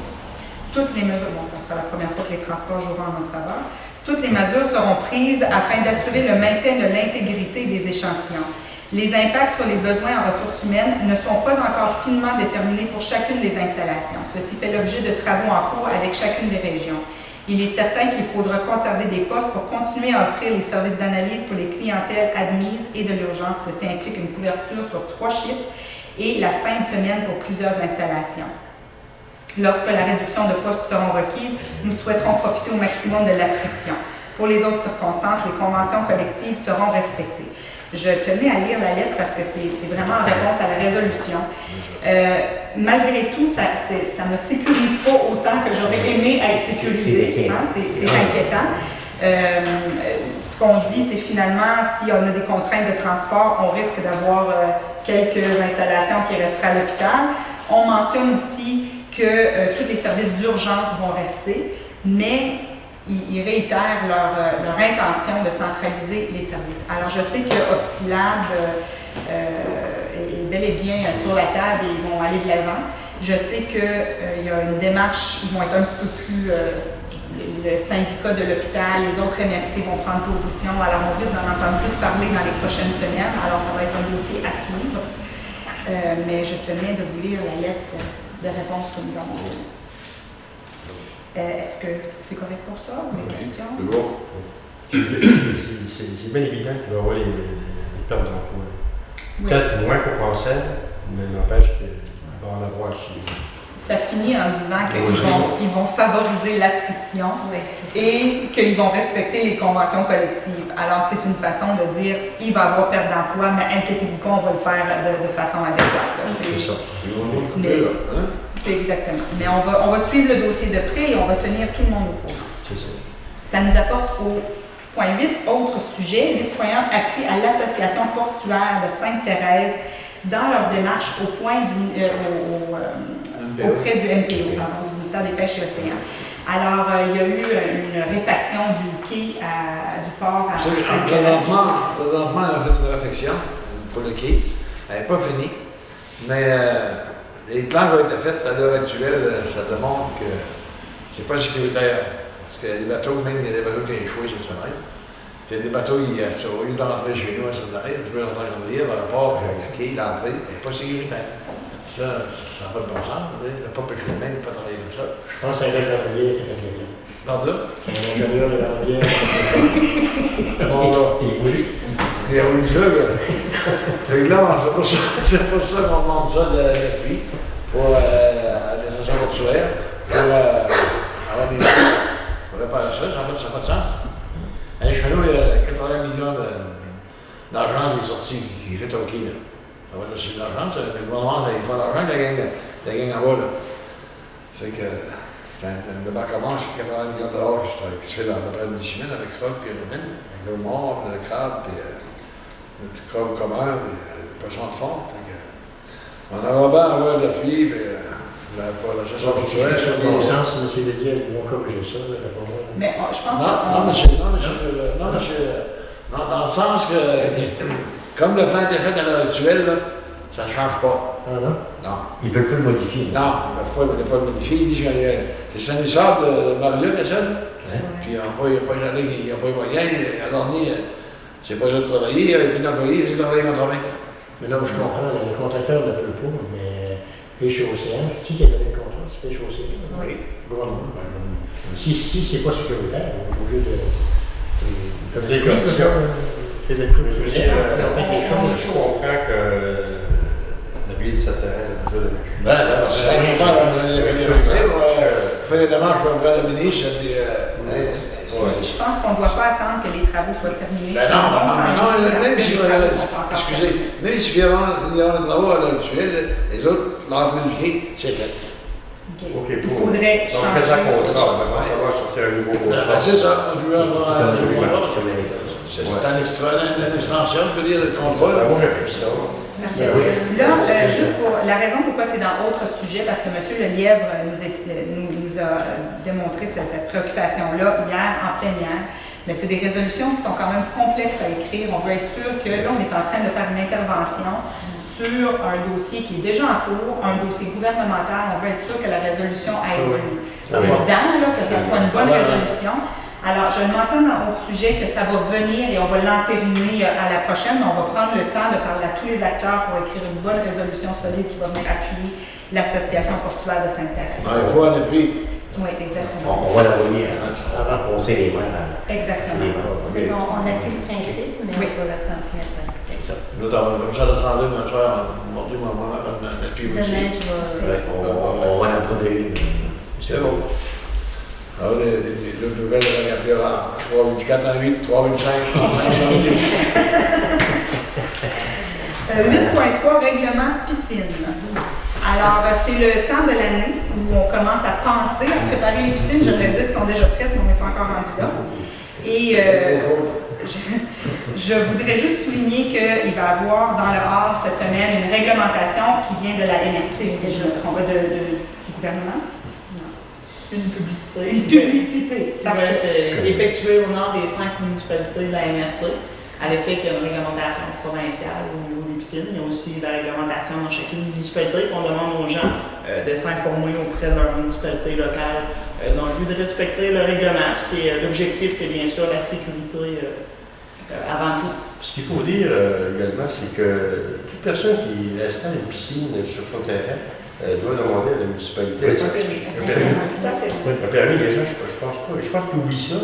Toutes les mesures, ça sera la première fois que les transports joueront en notre faveur, toutes les mesures seront prises afin d'assurer le maintien de l'intégrité des échantillons. Les impacts sur les besoins en ressources humaines ne sont pas encore finement déterminés pour chacune des installations. Ceci fait l'objet de travaux en cours avec chacune des régions. Il est certain qu'il faudra conserver des postes pour continuer à offrir les services d'analyse pour les clientèles admises et de l'urgence. Ceci implique une couverture sur 3 chiffres et la fin de semaine pour plusieurs installations. Lorsque la réduction de postes seront requises, nous souhaiterons profiter au maximum de l'attrition. Pour les autres circonstances, les conventions collectives seront respectées. Je tenais à lire la lettre parce que c'est vraiment en réponse à la résolution. Malgré tout, ça ne sécurise pas autant que j'aurais aimé être sécurisé. C'est inquiétant. Ce qu'on dit, c'est finalement, si on a des contraintes de transport, on risque d'avoir quelques installations qui resteraient à l'hôpital. On mentionne aussi que tous les services d'urgence vont rester, mais ils réitèrent leur intention de centraliser les services. Alors, je sais que Optilab est bel et bien sur la table et ils vont aller de l'avant. Je sais qu'il y a une démarche, ils vont être un petit peu plus... le syndicat de l'hôpital, les autres MRC vont prendre position. Alors, on risque d'en entendre plus parler dans les prochaines semaines. Alors, ça va être un dossier à suivre. Mais je tenais de vous lire la lettre de réponse que nous avons eue. Est-ce que c'est correct pour ça? Des questions? C'est bon. C'est bien évident qu'il va y avoir des pertes d'emploi. Oui. Peut-être moins qu'on pensait, mais n'empêche qu'il va en avoir chez nous. Ça finit en disant qu'ils vont favoriser l'attrition et qu'ils vont respecter les conventions collectives. Alors, c'est une façon de dire il va y avoir perte d'emploi, mais inquiétez-vous pas, on va le faire de façon adéquate. C'est ça. C'est exactement. Mais on va suivre le dossier de près et on va tenir tout le monde au courant. C'est ça. Ça nous apporte au point 8, autre sujet, 8.1, appui à l'association portuaire de Sainte-Thérèse dans leur démarche auprès du MPO, pardon, du ministère des Pêches et Océans. Alors, il y a eu une réfaction du quai du port à Sainte-Thérèse. Présentement, on a fait une réflexion pour le quai. Elle n'est pas finie, mais les plans qui ont été faits à l'heure actuelle, ça démontre que c'est pas sécuritaire. Parce qu'il y a des bateaux, même il y a des bateaux qui ont échoué cette semaine. Puis il y a des bateaux, au lieu d'entrer chez nous à Sainte-Thérèse, je vais entrer en dire, par rapport au quai, l'entrée n'est pas sécuritaire. Ça n'a pas de bon sens. Il n'y a pas pêché de même, il ne peut pas travailler comme ça. Je pense à un gardier qui a fait les liens. Pardon? C'est un ingénieur de gardier. Bon, là. Oui. Il a voulu ça, là. Fait que là, c'est pour ça qu'on demande ça depuis, pour les stations portuaires, pour avoir des pour réparer ça, ça n'a pas de sens. Chez nous, il y a 80 millions d'argent qui est sorti, qui est fait au quai, là. Ça va être aussi de l'argent, le gouvernement, il faut de l'argent, la gang en bas, là. Fait que c'est un débarquement sur 80 millions de dollars qui se fait dans à peu près 10 semaines avec Croc et le mine, avec le mort, le crabe, puis le crabe commun, puis le poisson de fond. On aura bien à avoir de l'appui, puis pour la gestion portuaire. Sur le bon sens, M. Lédier, ils vont corriger ça, là, d'abord. Mais je pense Non, dans le sens que, comme le plan était fait à l'heure actuelle, là, ça ne change pas. Ah non? Non. Ils ne veulent pas le modifier. Non, ils ne peuvent pas le modifier. Ils disent que c'est Saint-Lissard de Marie-Luc, c'est ça? Puis ils n'ont pas les moyens. À dernier, c'est pas eux de travailler, il y a plus d'employés, ils ont travaillé contre 20. Mais là où je comprends, le contracteur ne peut pas, mais Pêche Océan, c'est qui a donné le contrat? C'est Pêche Océan? Oui. Gouvernement. Si c'est pas sécuritaire, on est obligé de. Des conditions. C'est des prévisions. Je comprends que la ville de Sainte-Thérèse a déjà l'évacué. Il fait les démarches pour le ministre. je pense qu'on ne doit pas attendre que les travaux soient terminés. Même s'il y a des travaux à l'heure actuelle, les autres, l'entrée du quai, c'est fait. OK, Il faudrait donc, changer. présent contrat, il va falloir sortir un nouveau contrat. C'est ça, C'est une extension, je peux dire, le contrat. Là, juste pour la raison pourquoi c'est dans autre sujet, parce que M. Lelièvre nous a démontré cette préoccupation-là hier, en plénière, mais c'est des résolutions qui sont quand même complexes à écrire. On veut être sûr que là, on est en train de faire une intervention sur un dossier qui est déjà en cours, un dossier gouvernemental. On veut être sûr que la résolution aille dedans, que ce soit une bonne résolution. Alors, je le mentionne dans votre sujet que ça va venir et on va l'entériner à la prochaine, mais on va prendre le temps de parler à tous les acteurs pour écrire une bonne résolution solide qui va venir appuyer l'Association portuaire de Sainte-Thérèse. Il faut en appui. Oui, exactement. On va l'envoyer avant qu'on sait les mains. Exactement. C'est bon, on appuie le principe, mais Oui. on va le transmettre. C'est ça. Nous, comme ça, l'Assemblée, ma soeur, m'a dit, moi, un appui aussi. Demain, je vais. Ouais, on va en produire une. C'est bon. Alors, les deux nouvelles, on regardera 3,4 à 8, 3,5, 35, 70. 8.3, règlement piscine. Alors, c'est le temps de l'année où on commence à penser à préparer les piscines. J'aimerais dire qu'elles sont déjà prêtes, mais on n'est pas encore rendu là. Et je voudrais juste souligner qu'il va y avoir dans le Havre cette semaine une réglementation qui vient de la MRC, si je me trompe pas, du gouvernement. Une publicité. Une publicité. Qui va être effectuée au nom des 5 municipalités de la MRC, à l'effet qu'il y a une réglementation provinciale au niveau des piscines. Il y a aussi la réglementation dans chacune municipalité qu'on demande aux gens de s'informer auprès de leur municipalité locale dans le but de respecter le règlement. L'objectif, c'est bien sûr la sécurité avant tout. Ce qu'il faut dire également, c'est que toute personne qui installe une piscine sur son terrain doit demander à la municipalité un certificat. Un permis. Tout à fait. Un permis, les gens, je pense pas. Je pense qu'ils oublient ça.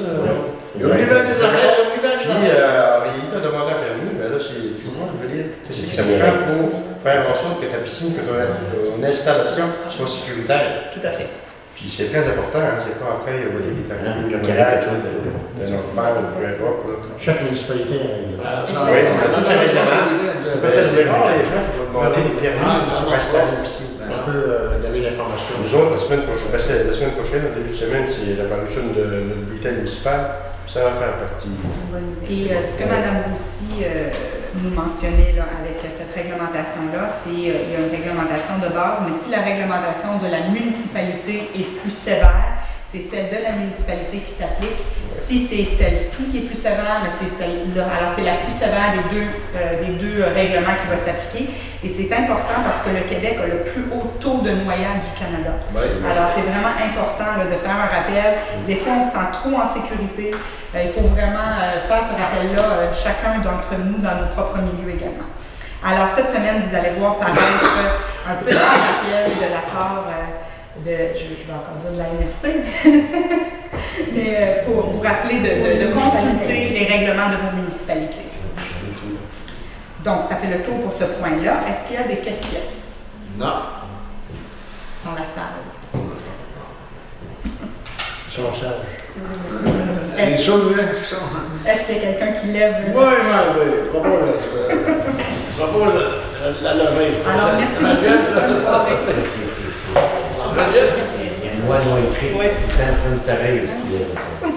Il oublie bien des affaires, il oublie bien des Puis, affaires. en réalité, à demander un permis, ben là, c'est tout le monde, je veux dire, c'est que ça prend pour faire en sorte que ta piscine, que ton installation soit sécuritaire. Tout à fait. Puis c'est très important, hein, c'est pas après, il y a des quelque chose d'un enfer ou peu importe. Là. Chaque municipalité a une Oui, on a tous un règlement. C'est peut-être rare les gens qui vont demander des permis pour installer une piscine. On peut donner l'information. Nous autres, la semaine prochaine, au début de semaine, c'est la parution de notre bulletin municipal. Ça va faire partie. Et ce que Mme Roussy nous mentionnait là, avec cette réglementation-là, c'est qu'il y a une réglementation de base, mais si la réglementation de la municipalité est plus sévère, c'est celle de la municipalité qui s'applique. Si c'est celle-ci qui est plus sévère, mais c'est celle-là. Alors, c'est la plus sévère des deux règlements qui va s'appliquer. Et c'est important parce que le Québec a le plus haut taux de noyade du Canada. Oui. Alors, c'est vraiment important là, de faire un rappel. Des fois, on se sent trop en sécurité. Il faut vraiment faire ce rappel-là, chacun d'entre nous, dans nos propres milieux également. Alors, cette semaine, vous allez voir paraître un petit rappel de la part je vais encore dire de la MRC, mais pour vous rappeler de consulter les règlements de vos municipalités. Donc, ça fait le tour pour ce point-là. Est-ce qu'il y a des questions Non. dans la salle? Ils sont sages. Les choses, qui sont. Est-ce qu'il y a quelqu'un qui lève le... Oui, propose la levée. Alors, merci La beaucoup. gueule, Bonne soirée. Il y a une loi non écrite, c'est tout le temps Sainte-Thérèse qui est.